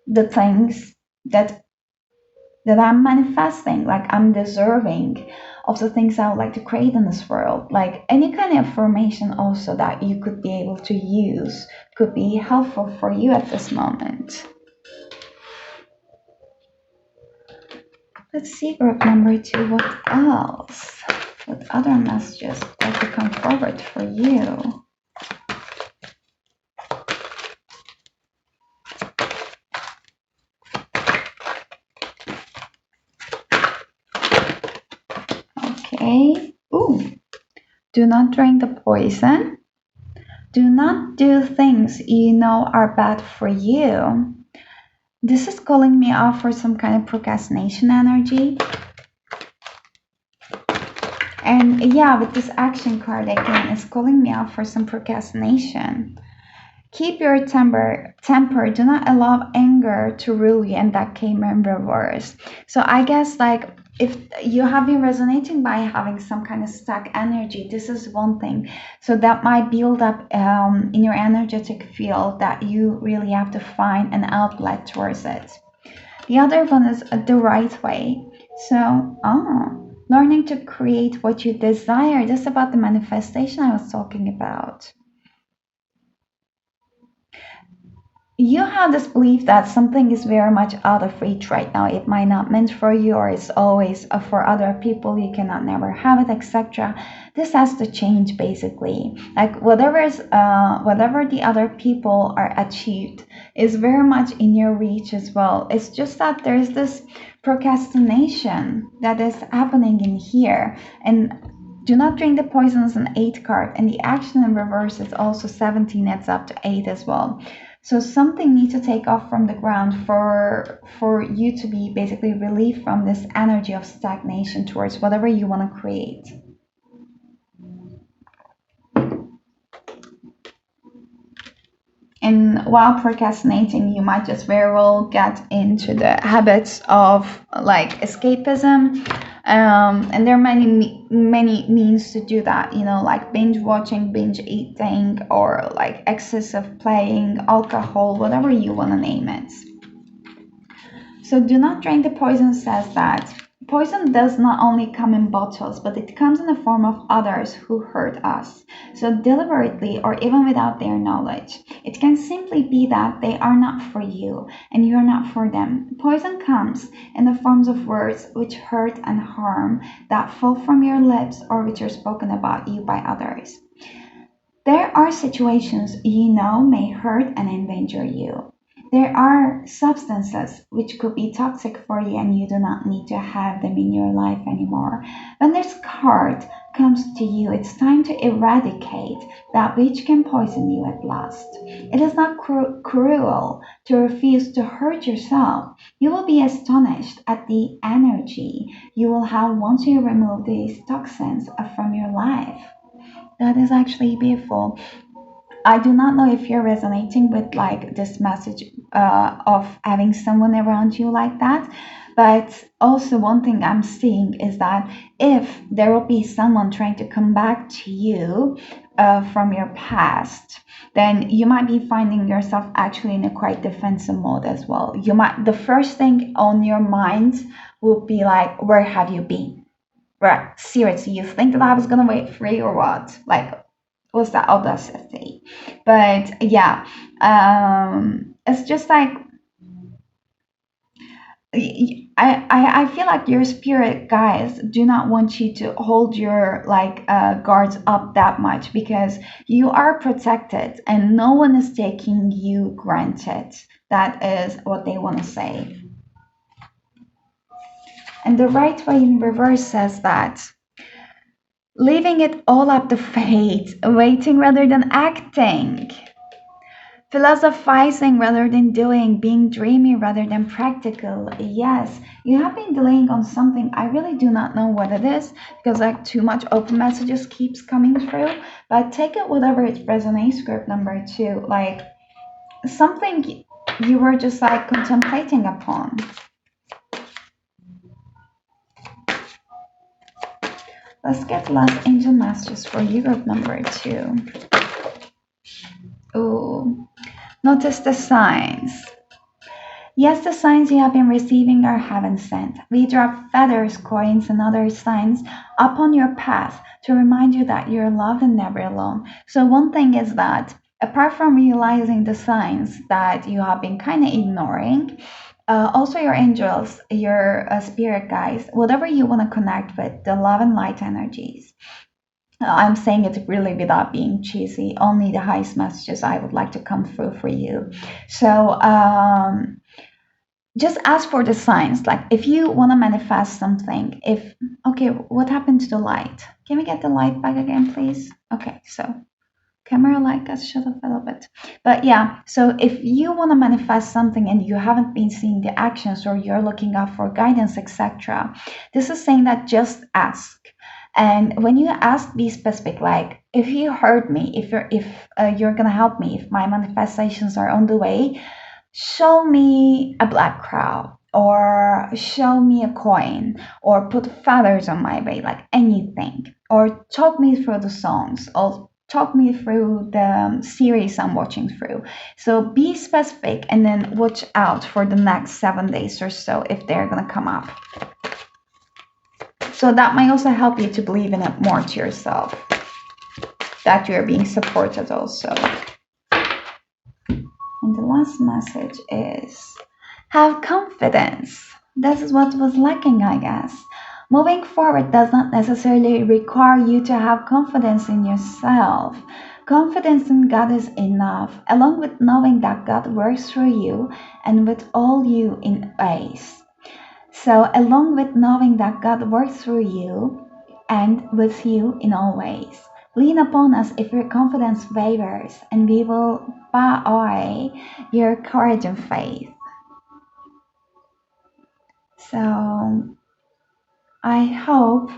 the things that I'm manifesting, like I'm deserving of the things I would like to create in this world. Like any kind of affirmation also that you could be able to use could be helpful for you at this moment. Let's see, group number 2, what else? What other messages like to come forward for you? Okay. Ooh. Do not drink the poison. Do not do things you know are bad for you. This is calling me off for some kind of procrastination energy. And yeah, with this action card again, it's calling me out for some procrastination. Keep your temper. Do not allow anger to rule you, and that came in reverse. So I guess like if you have been resonating by having some kind of stuck energy, this is one thing. So that might build up in your energetic field that you really have to find an outlet towards it. The other one is the right way. So, learning to create what you desire. This is about the manifestation I was talking about. You have this belief that something is very much out of reach right now. It might not meant for you, or it's always for other people. You cannot never have it, etc. This has to change basically. Like whatever the other people are achieved is very much in your reach as well. It's just that there's this procrastination that is happening in here. And do not drink the poison is an 8 card, and the action in reverse is also 17. It's up to 8 as well. So something needs to take off from the ground for you to be basically relieved from this energy of stagnation towards whatever you want to create. And while procrastinating, you might just very well get into the habits of like escapism. And there are many means to do that, like binge watching, binge eating, or like excessive playing, alcohol, whatever you want to name it. So do not drink the poison says that poison does not only come in bottles, but it comes in the form of others who hurt us. So deliberately or even without their knowledge. It can simply be that they are not for you and you are not for them. Poison comes in the forms of words which hurt and harm that fall from your lips or which are spoken about you by others. There are situations you know may hurt and endanger you. There are substances which could be toxic for you and you do not need to have them in your life anymore. When this card comes to you, it's time to eradicate that which can poison you at last. It is not cruel to refuse to hurt yourself. You will be astonished at the energy you will have once you remove these toxins from your life. That is actually beautiful. I do not know if you're resonating with like this message of having someone around you like that. But also, one thing I'm seeing is that if there will be someone trying to come back to you from your past, then you might be finding yourself actually in a quite defensive mode as well. The first thing on your mind will be like, where have you been? Right, seriously, you think that I was gonna wait for you or what? Like, was that audacity? But yeah, it's just like I feel like your spirit guys do not want you to hold your like guards up that much because you are protected and no one is taking you granted. That is what they want to say. And the right way in reverse says that leaving it all up to fate, waiting rather than acting, philosophizing rather than doing, being dreamy rather than practical. Yes, you have been delaying on something. I really do not know what it is because like too much open messages keeps coming through. But take it whatever it resonates. Group number 2, like something you were just like contemplating upon. Let's get last angel messages for you, group number 2. Ooh, notice the signs. Yes, the signs you have been receiving are heaven sent. We drop feathers, coins, and other signs upon your path to remind you that you're loved and never alone. So, one thing is that apart from realizing the signs that you have been kind of ignoring, also your angels, your spirit guides, whatever you want to connect with, the love and light energies. I'm saying it really without being cheesy. Only the highest messages I would like to come through for you. So, just ask for the signs. Like if you want to manifest something, okay, what happened to the light? Can we get the light back again, please? Okay, so camera light got shut off a little bit. But yeah, so if you want to manifest something and you haven't been seeing the actions or you're looking out for guidance, etc., this is saying that just ask. And when you ask, be specific, like if you heard me, if you're gonna help me, if my manifestations are on the way, show me a black crow, or show me a coin, or put feathers on my bed, like anything, or talk me through the songs, or talk me through the series I'm watching through. So be specific, and then watch out for the next 7 days or so if they're gonna come up. So that might also help you to believe in it more to yourself, that you're being supported also. And the last message is have confidence. This is what was lacking, I guess. Moving forward does not necessarily require you to have confidence in yourself. Confidence in God is enough, along with knowing that God works through you and with all you in ways. So, along with knowing that God works through you and with you in all ways, lean upon us if your confidence wavers, and we will buy your courage and faith. So, I hope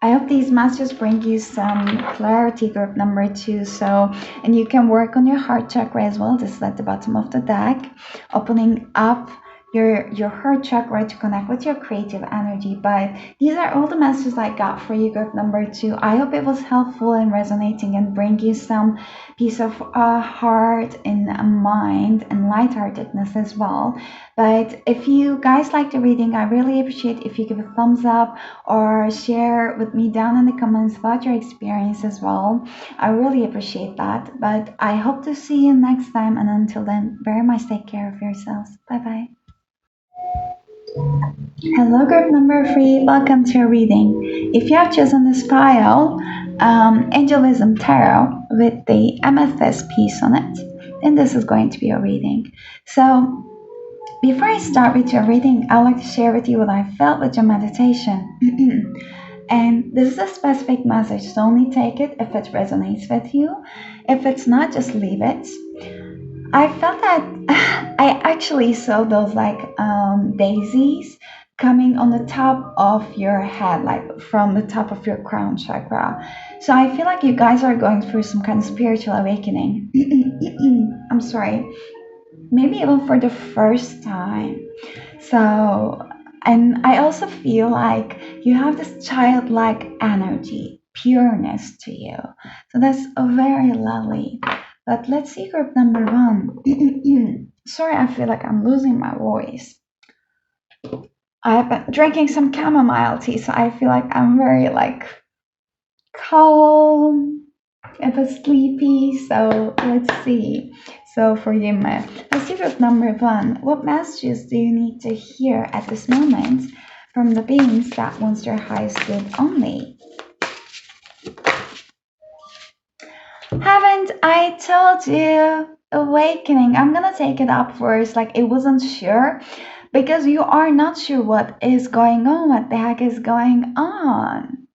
I hope these messages bring you some clarity, group number two. So, and you can work on your heart chakra as well. This is at the bottom of the deck, opening up your heart chakra to connect with your creative energy. But these are all the messages I got for you, group number two. I hope it was helpful and resonating and bring you some peace of heart and mind and lightheartedness as well. But if you guys like the reading, I really appreciate if you give a thumbs up or share with me down in the comments about your experience as well. I really appreciate that. But I hope to see you next time. And until then, very much take care of yourselves. Bye bye. Hello, group number three. Welcome to your reading. If you have chosen this pile, Angel Wisdom Tarot with the amethyst piece on it, then this is going to be your reading. So, before I start with your reading, I'd like to share with you what I felt with your meditation. And this is a specific message, so only take it if it resonates with you. If it's not, just leave it. I felt that I actually saw those like daisies coming on the top of your head, like from the top of your crown chakra. So I feel like you guys are going through some kind of spiritual awakening. I'm sorry. Maybe even for the first time. So, and I also feel like you have this childlike energy, pureness to you. So that's very lovely. But let's see group number one. Sorry, I feel like I'm losing my voice. I've been drinking some chamomile tea, so I feel like I'm very like calm and sleepy. So let's see. So for you, let's see group number one. What messages do you need to hear at this moment from the beings that wants your highest good only? Haven't I told you? Awakening. I'm gonna take it up first. Like it wasn't sure because you are not sure what is going on, what the heck is going on.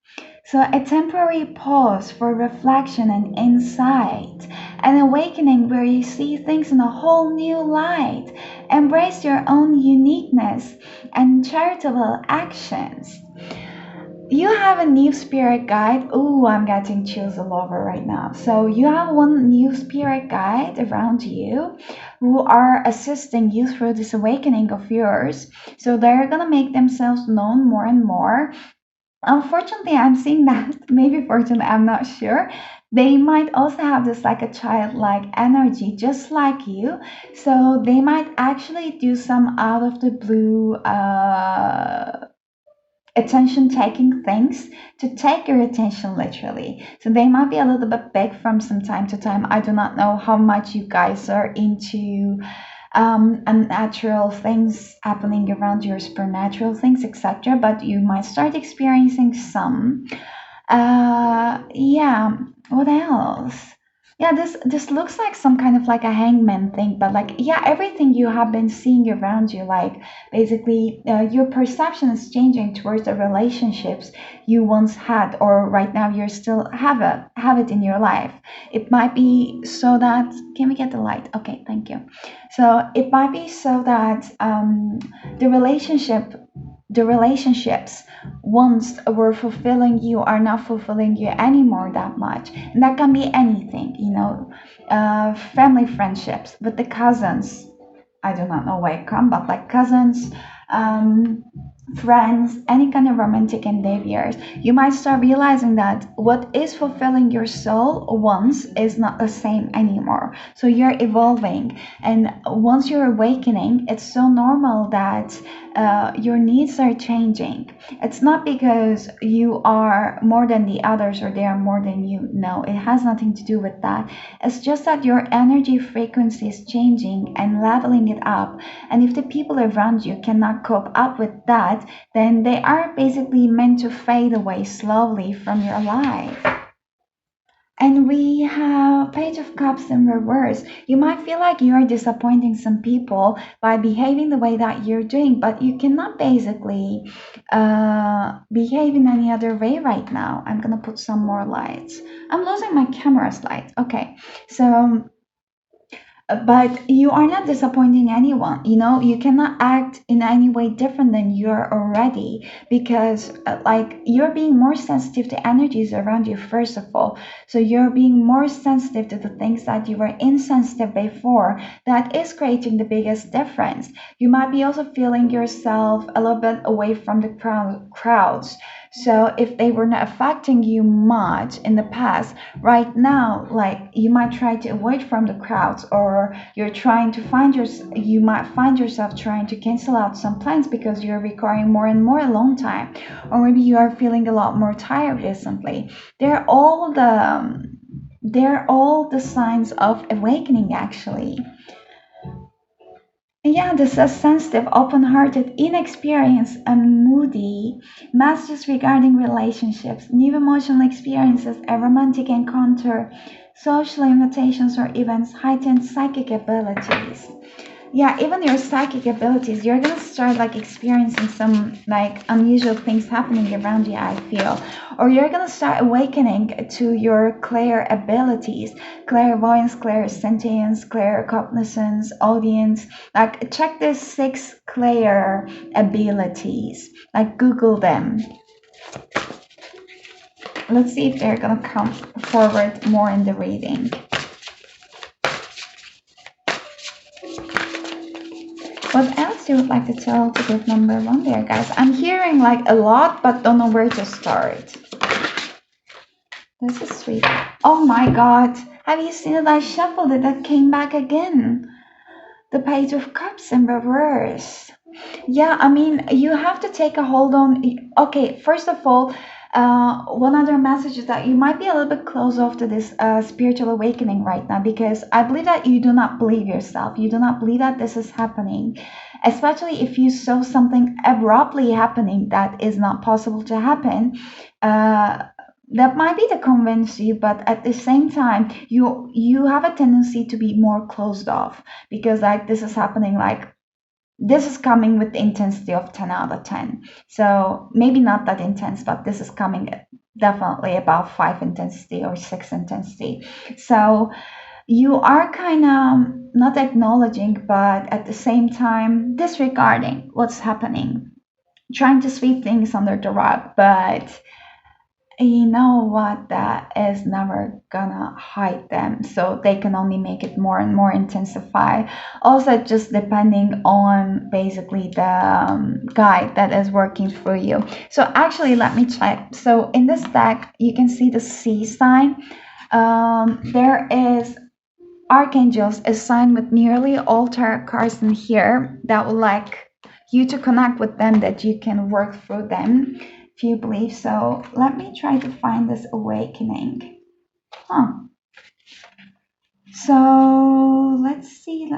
So, a temporary pause for reflection and insight, an awakening where you see things in a whole new light, embrace your own uniqueness and charitable actions. You have a new spirit guide. Oh, I'm getting chills all over right now. So, you have one new spirit guide around you who are assisting you through this awakening of yours. So, they're gonna make themselves known more and more. Unfortunately, I'm seeing that maybe fortunately, I'm not sure. They might also have this like a childlike energy, just like you. So they might actually do some out of the blue attention taking things to take your attention literally. So they might be a little bit big from some time to time. I do not know how much you guys are into unnatural things happening around you, supernatural things, etc. But you might start experiencing some. Yeah. What else? Yeah, this looks like some kind of like a hangman thing, but like yeah, everything you have been seeing around you, like basically your perception is changing towards the relationships you once had, or right now you're still have it in your life. It might be so that can we get the light? Okay, thank you. So it might be so that the relationship the relationships once were fulfilling you are not fulfilling you anymore that much. And that can be anything, family friendships with the cousins. I do not know where it come, but like cousins, um, friends, any kind of romantic endeavors, you might start realizing that what is fulfilling your soul once is not the same anymore. So you're evolving, and once you're awakening, it's so normal that your needs are changing. It's not because you are more than the others or they are more than you. No, it has nothing to do with that. It's just that your energy frequency is changing and leveling it up. And if the people around you cannot cope up with that, then they are basically meant to fade away slowly from your life. And we have Page of Cups in reverse. You might feel like you're disappointing some people by behaving the way that you're doing, but you cannot basically behave in any other way right now. I'm gonna put some more lights. I'm losing my camera's light. Okay, so but you are not disappointing anyone. You cannot act in any way different than you're already, because like you're being more sensitive to energies around you first of all. So you're being more sensitive to the things that you were insensitive before. That is creating the biggest difference. You might be also feeling yourself a little bit away from the crowds. So if they were not affecting you much in the past, right now, like you might try to avoid from the crowds, or you might find yourself trying to cancel out some plans because you're requiring more and more alone time, or maybe you are feeling a lot more tired recently. They're all the signs of awakening, actually. Yeah, this is sensitive, open hearted, inexperienced, and moody. Messages regarding relationships, new emotional experiences, a romantic encounter, social invitations or events, heightened psychic abilities. Yeah, even your psychic abilities, you're gonna start like experiencing some like unusual things happening around you, I feel. Or you're gonna start awakening to your clair abilities, clairvoyance, clairsentience, claircognizance, audience. Like check these 6 clair abilities. Like Google them. Let's see if they're gonna come forward more in the reading. What else you would like to tell to group number 1 there, guys? I'm hearing like a lot, but don't know where to start. This is sweet. Oh my god. Have you seen it? I shuffled it. That came back again. The Page of Cups in reverse. Yeah, I mean, you have to take a hold on. Okay, first of all, one other message is that you might be a little bit close off to this spiritual awakening right now, because I believe that you do not believe yourself. You do not believe that this is happening, especially if you saw something abruptly happening that is not possible to happen. That might be to convince you, but at the same time, you have a tendency to be more closed off, because like this is happening, like this is coming with the intensity of 10 out of 10. So maybe not that intense, but this is coming definitely about 5 intensity or 6 intensity. So you are kind of not acknowledging, but at the same time disregarding what's happening, trying to sweep things under the rug. But you know what, that is never gonna hide them, so they can only make it more and more intensify. Also, just depending on basically the guide that is working through you. So actually, let me check. So in this deck you can see the C sign. There is archangels assigned with nearly all tarot cards in here that would like you to connect with them, that you can work through them if you believe so. Let me try to find this awakening. So let's see.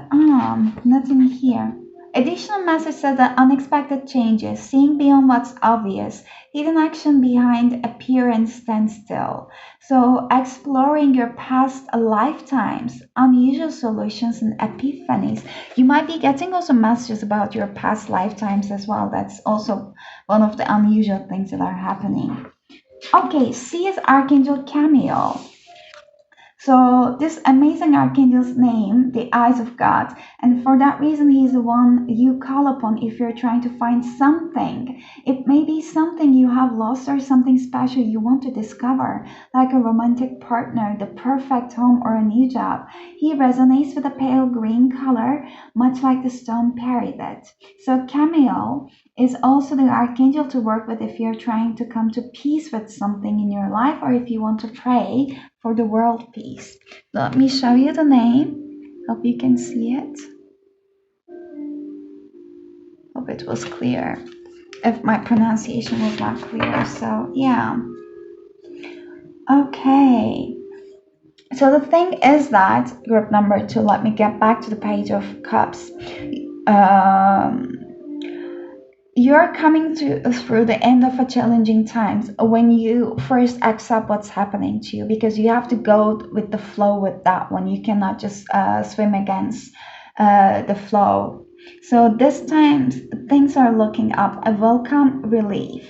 Nothing here. Additional message says that unexpected changes, seeing beyond what's obvious, hidden action behind appearance standstill. So exploring your past lifetimes, unusual solutions and epiphanies. You might be getting also messages about your past lifetimes as well. That's also one of the unusual things that are happening. Okay, C is Archangel Camille. So this amazing archangel's name, the eyes of God, and for that reason he's the one you call upon if you're trying to find something. It may be something you have lost or something special you want to discover, like a romantic partner, the perfect home, or a new job. He resonates with a pale green color, much like the stone Perry did. So Camille is also the archangel to work with if you're trying to come to peace with something in your life or if you want to pray for the world peace. Let me show you the name. Hope you can see it. Hope it was clear. If my pronunciation was not clear. So yeah. Okay. So the thing is that group number 2, let me get back to the Page of Cups. Um, you're coming through the end of a challenging times when you first accept what's happening to you, because you have to go with the flow with that one. You cannot just swim against the flow. So this time things are looking up, a welcome relief,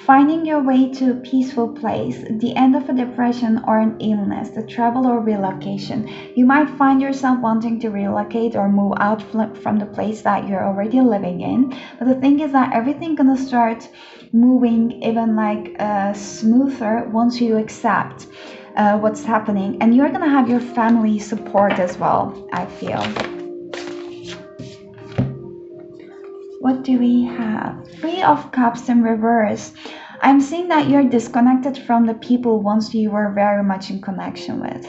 finding your way to a peaceful place, the end of a depression or an illness, the travel or relocation. You might find yourself wanting to relocate or move out from the place that you're already living in. But the thing is that everything gonna start moving even like smoother once you accept what's happening, and you're gonna have your family support as well, I feel. What do we have? Three of Cups in reverse. I'm seeing that you're disconnected from the people once you were very much in connection with.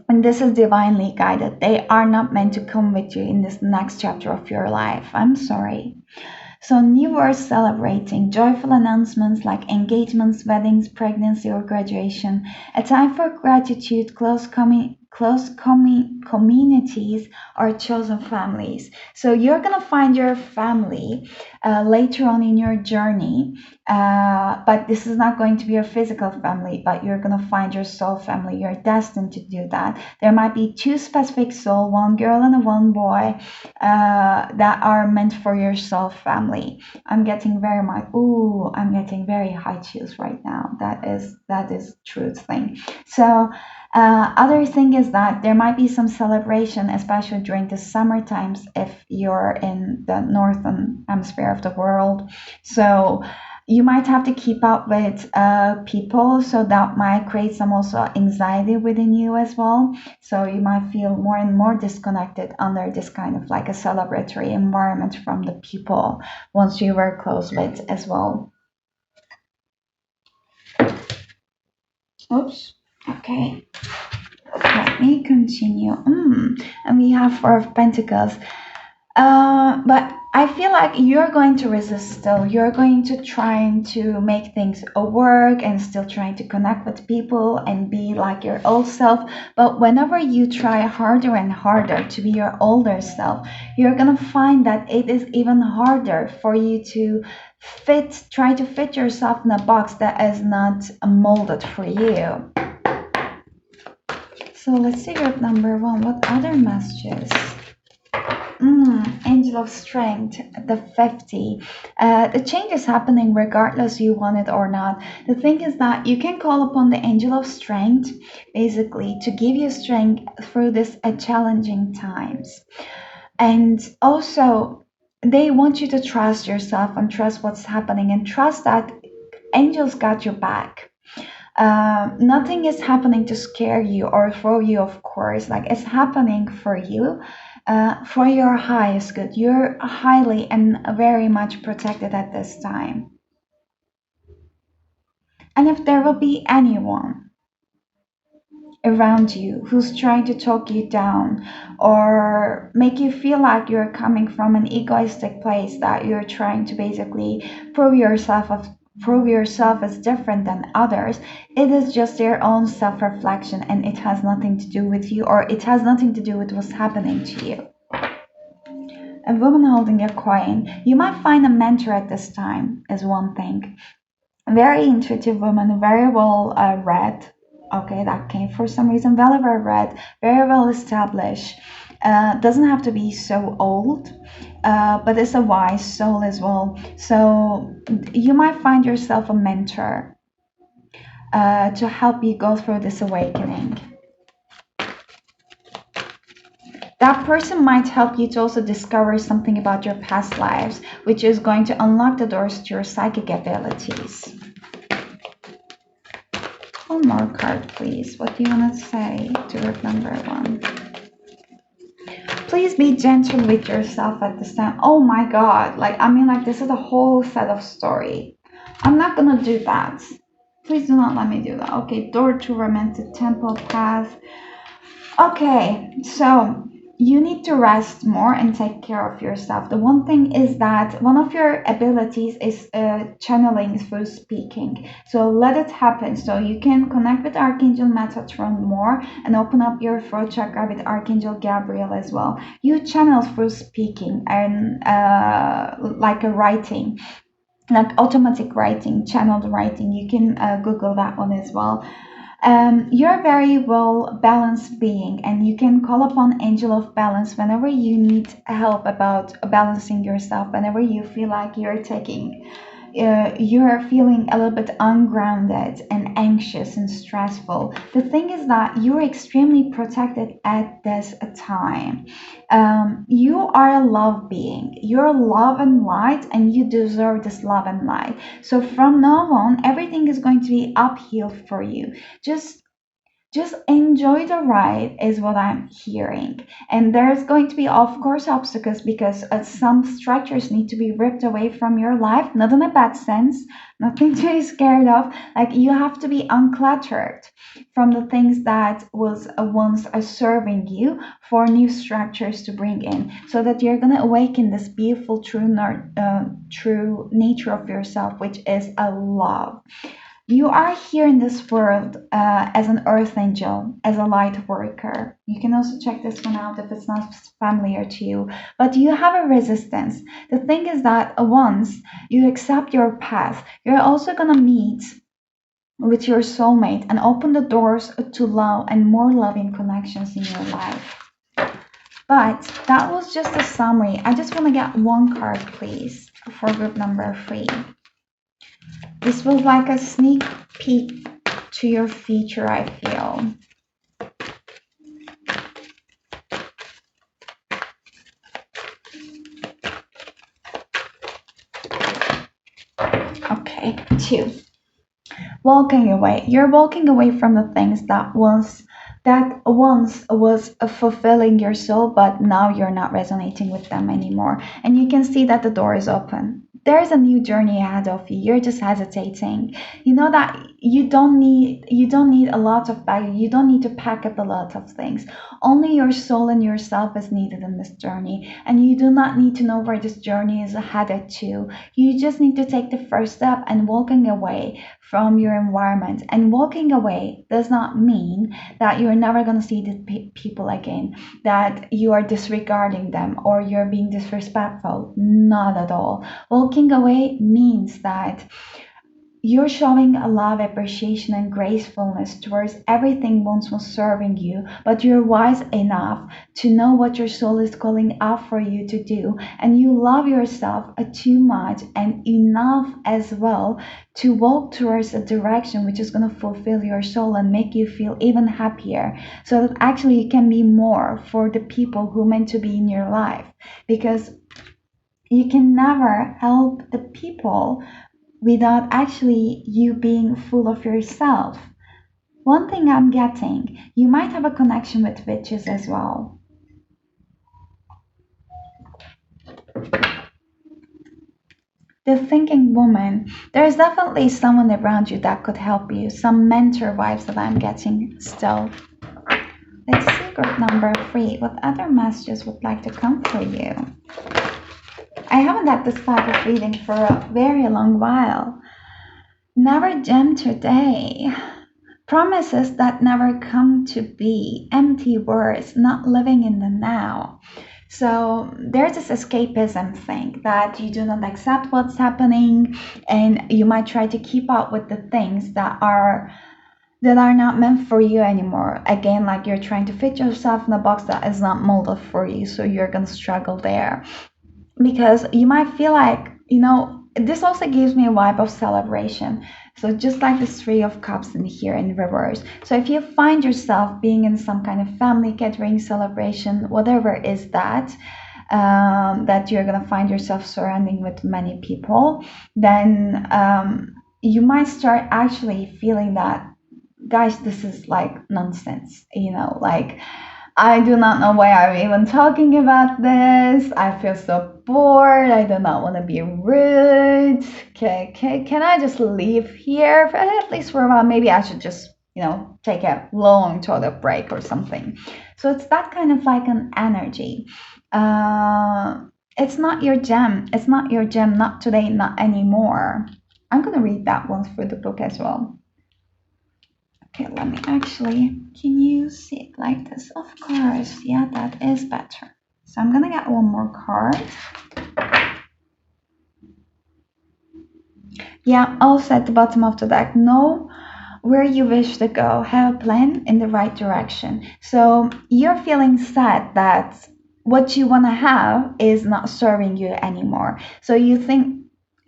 And this is divinely guided. They are not meant to come with you in this next chapter of your life. I'm sorry. So new words celebrating, joyful announcements like engagements, weddings, pregnancy, or graduation. A time for gratitude, communities, or chosen families. So you're gonna find your family later on in your journey, but this is not going to be your physical family, but you're gonna find your soul family. You're destined to do that. There might be two specific soul, one girl and one boy, that are meant for your soul family. I'm getting I'm getting very high chills right now. That is truth thing. So other thing is that there might be some celebration, especially during the summer times if you're in the northern hemisphere of the world. So you might have to keep up with people, so that might create some also anxiety within you as well. So you might feel more and more disconnected under this kind of like a celebratory environment from the people once you were close with as well. Oops. Okay. Let me continue. And we have Four of Pentacles. But I feel like you're going to resist still. You're going to trying to make things work and still trying to connect with people and be like your old self. But whenever you try harder and harder to be your older self, you're gonna find that it is even harder for you to try to fit yourself in a box that is not molded for you. So let's see group number 1. What other messages? Angel of Strength, the 50. The change is happening regardless you want it or not. The thing is that you can call upon the Angel of Strength basically to give you strength through this challenging times. And also, they want you to trust yourself and trust what's happening and trust that angels got your back. Nothing is happening to scare you or throw you off course. Like, it's happening for you, for your highest good. You're highly and very much protected at this time. And if there will be anyone around you who's trying to talk you down or make you feel like you're coming from an egoistic place, that you're trying to basically prove yourself as different than others, it is just their own self-reflection, and it has nothing to do with you, or it has nothing to do with what's happening to you. A woman holding a coin. You might find a mentor at this time is one thing. A very intuitive woman, very well read. Okay, that came for some reason. Very well read, very well established. Doesn't have to be so old, but it's a wise soul as well. So you might find yourself a mentor to help you go through this awakening. That person might help you to also discover something about your past lives, which is going to unlock the doors to your psychic abilities. One more card, please. What do you want to say to group number 1? Please be gentle with yourself at this time. Oh my God. Like this is a whole set of story. I'm not going to do that. Please do not let me do that. Okay, door to romantic temple path. Okay, so you need to rest more and take care of yourself. The one thing is that one of your abilities is channeling through speaking. So let it happen. So you can connect with Archangel Metatron more and open up your throat chakra with Archangel Gabriel as well. You channel through speaking and like a writing, like automatic writing, channeled writing. You can Google that one as well. You're a very well balanced being, and you can call upon Angel of Balance whenever you need help about balancing yourself, whenever you feel like you're feeling a little bit ungrounded and anxious and stressful. The thing is that you're extremely protected at this time. You are a love being. You're love and light, and you deserve this love and light. So from now on, everything is going to be uphill for you. Just just enjoy the ride is what I'm hearing. And there's going to be, of course, obstacles because some structures need to be ripped away from your life, not in a bad sense, nothing to be scared of. Like you have to be uncluttered from the things that was once serving you for new structures to bring in, so that you're going to awaken this beautiful true nature of yourself, which is a love. You are here in this world as an earth angel, as a light worker. You can also check this one out if it's not familiar to you. But you have a resistance. The thing is that once you accept your path, you're also going to meet with your soulmate and open the doors to love and more loving connections in your life. But that was just a summary. I just want to get one card, please, for group number 3. This was like a sneak peek to your future, I feel. Okay, 2. Walking away. You're walking away from the things that once was fulfilling your soul, but now you're not resonating with them anymore. And you can see that the door is open. There's a new journey ahead of you. You're just hesitating. You know that you don't need a lot of baggage. You don't need to pack up a lot of things. Only your soul and yourself is needed in this journey. And you do not need to know where this journey is headed to. You just need to take the first step and walking away from your environment. And walking away does not mean that you're never going to see these people again, that you are disregarding them or you're being disrespectful. Not at all. Walking away means that you're showing a lot of appreciation and gracefulness towards everything once was serving you, but you're wise enough to know what your soul is calling out for you to do, and you love yourself too much and enough as well to walk towards a direction which is going to fulfill your soul and make you feel even happier, so that actually you can be more for the people who are meant to be in your life, because you can never help the people without actually you being full of yourself. One thing I'm getting, you might have a connection with witches as well. The thinking woman, there's definitely someone around you that could help you. Some mentor vibes that I'm getting still. Let's see group number 3. What other messages would like to come for you? I haven't had this type of reading for a very long while. Never gem today. Promises that never come to be. Empty words, not living in the now. So there's this escapism thing that you do not accept what's happening, and you might try to keep up with the things that are not meant for you anymore. Again, like you're trying to fit yourself in a box that is not molded for you, so you're gonna struggle there. Because you might feel like, this also gives me a vibe of celebration. So just like the Three of Cups in here in reverse. So if you find yourself being in some kind of family gathering celebration, whatever is that, that you're gonna find yourself surrounding with many people, then you might start actually feeling that, guys, this is like nonsense, like I do not know why I'm even talking about this. I feel so bored. I do not want to be rude. Can I just leave here at least for a while? Maybe I should just, take a long toilet break or something. So it's that kind of like an energy. It's not your gem. It's not your gem. Not today, not anymore. I'm going to read that one through the book as well. Okay, let me actually, can you see it like this? Of course, yeah, that is better. So I'm gonna get one more card. Yeah, also at the bottom of the deck, know where you wish to go, have a plan in the right direction. So you're feeling sad that what you want to have is not serving you anymore. So you think,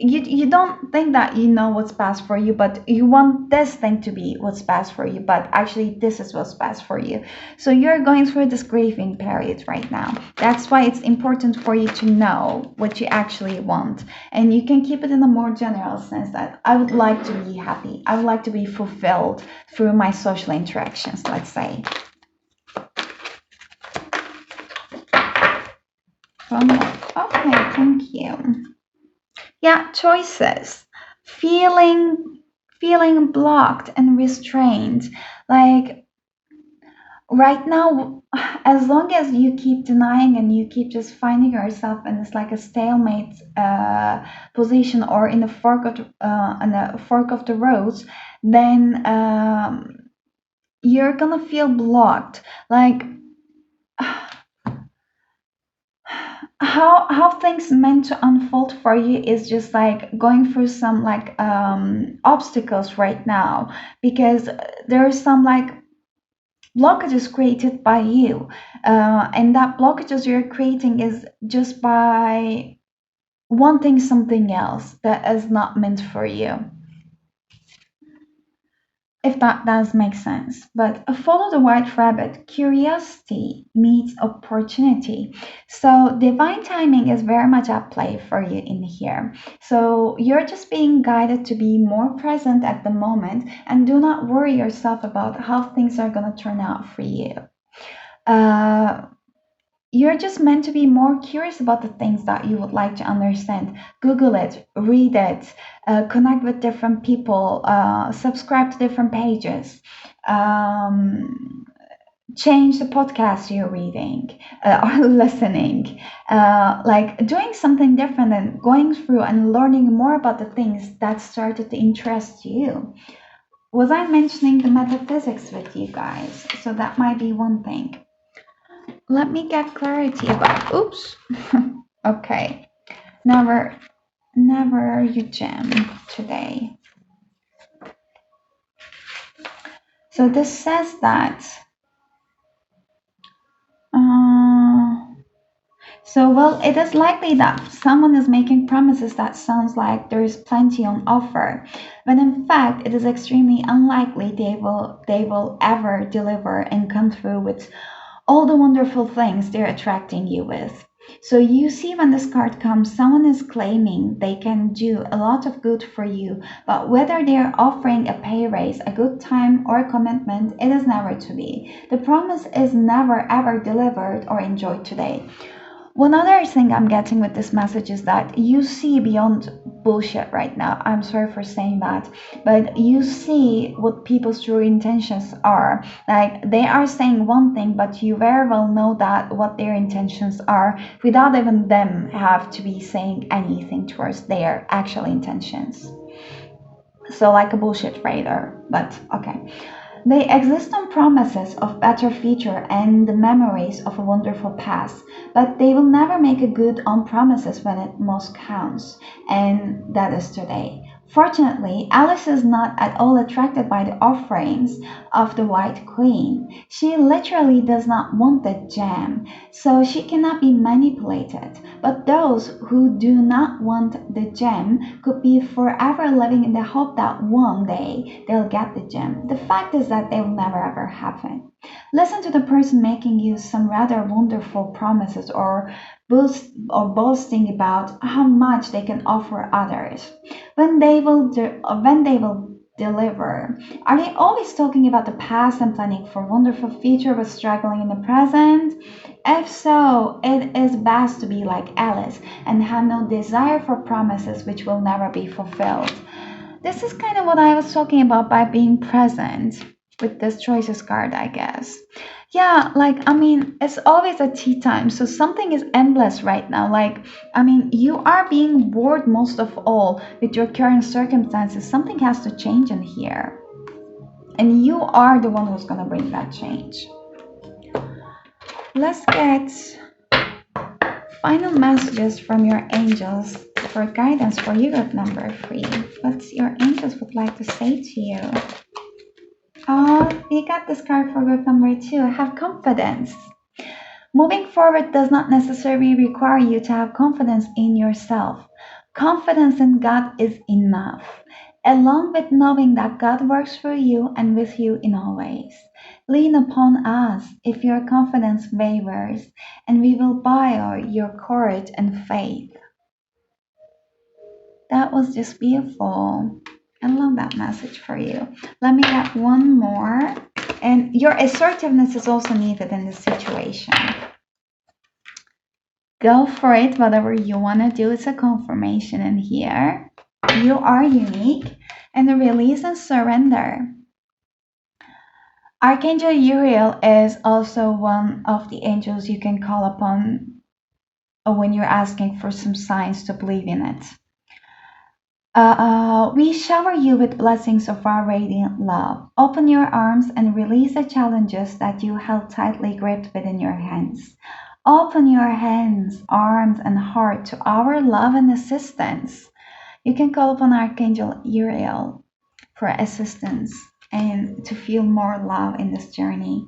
you don't think that you know what's best for you, but you want this thing to be what's best for you, but actually this is what's best for you. So you're going through this grieving period right now. That's why it's important for you to know what you actually want. And you can keep it in a more general sense that I would like to be happy. I would like to be fulfilled through my social interactions, let's say. Okay, thank you. Yeah, choices. Feeling blocked and restrained. Like right now, as long as you keep denying and you keep just finding yourself in this like a stalemate position, or in the fork of the roads, then you're gonna feel blocked. Like how things meant to unfold for you is just like going through some like obstacles right now, because there's some like blockages created by you, and that blockages you're creating is just by wanting something else that is not meant for you, if that does make sense. But follow the white rabbit. Curiosity meets opportunity. So divine timing is very much at play for you in here. So you're just being guided to be more present at the moment, and do not worry yourself about how things are going to turn out for you. You're just meant to be more curious about the things that you would like to understand. Google it, read it, connect with different people, subscribe to different pages, change the podcast you're reading or listening, like doing something different and going through and learning more about the things that started to interest you. Was I mentioning the metaphysics with you guys? So that might be one thing. Let me get clarity about, oops. Okay. Never you jam today. So this says that, well, it is likely that someone is making promises that sounds like there is plenty on offer, when in fact it is extremely unlikely they will ever deliver and come through with all the wonderful things they're attracting you with. So you see, when this card comes, someone is claiming they can do a lot of good for you, but whether they're offering a pay raise, a good time, or a commitment, it is never to be. The promise is never ever delivered or enjoyed today. One other thing I'm getting with this message is that you see beyond bullshit right now. I'm sorry for saying that, but you see what people's true intentions are. Like, they are saying one thing, but you very well know that what their intentions are, without even them have to be saying anything towards their actual intentions. So like a bullshit raider, but okay. They exist on promises of better future and the memories of a wonderful past, but they will never make a good on promises when it most counts, and that is today. Fortunately, Alice is not at all attracted by the offerings of the White Queen. She literally does not want the gem, so she cannot be manipulated. But those who do not want the gem could be forever living in the hope that one day they'll get the gem. The fact is that they will never ever happen. Listen to the person making you some rather wonderful promises or boasting about how much they can offer others. When they will deliver, are they always talking about the past and planning for wonderful future but struggling in the present? If so, it is best to be like Alice and have no desire for promises which will never be fulfilled. This is kind of what I was talking about by being present with this choices card, I guess. Yeah, it's always a tea time, so something is endless right now. You are being bored most of all with your current circumstances. Something has to change in here, and you are the one who's gonna bring that change. Let's get final messages from your angels for guidance for you group number 3. What your angels would like to say to you. Oh, we got this card for group number 2. Have confidence. Moving forward does not necessarily require you to have confidence in yourself. Confidence in God is enough, along with knowing that God works for you and with you in all ways. Lean upon us if your confidence wavers, and we will buy your courage and faith. That was just beautiful. I love that message for you. Let me get one more. And your assertiveness is also needed in this situation. Go for it. Whatever you want to do, it's a confirmation in here. You are unique. And the release and surrender. Archangel Uriel is also one of the angels you can call upon when you're asking for some signs to believe in it. We shower you with blessings of our radiant love. Open your arms and release the challenges that you held tightly gripped within your hands. Open your hands, arms, and heart to our love and assistance. You can call upon Archangel Uriel for assistance and to feel more love in this journey.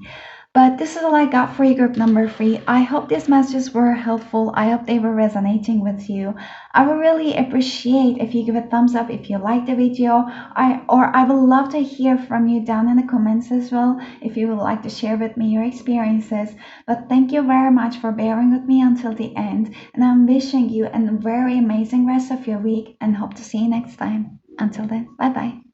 But this is all I got for you, group number 3. I hope these messages were helpful. I hope they were resonating with you. I would really appreciate if you give a thumbs up if you like the video. I would love to hear from you down in the comments as well if you would like to share with me your experiences. But thank you very much for bearing with me until the end. And I'm wishing you a very amazing rest of your week and hope to see you next time. Until then, bye-bye.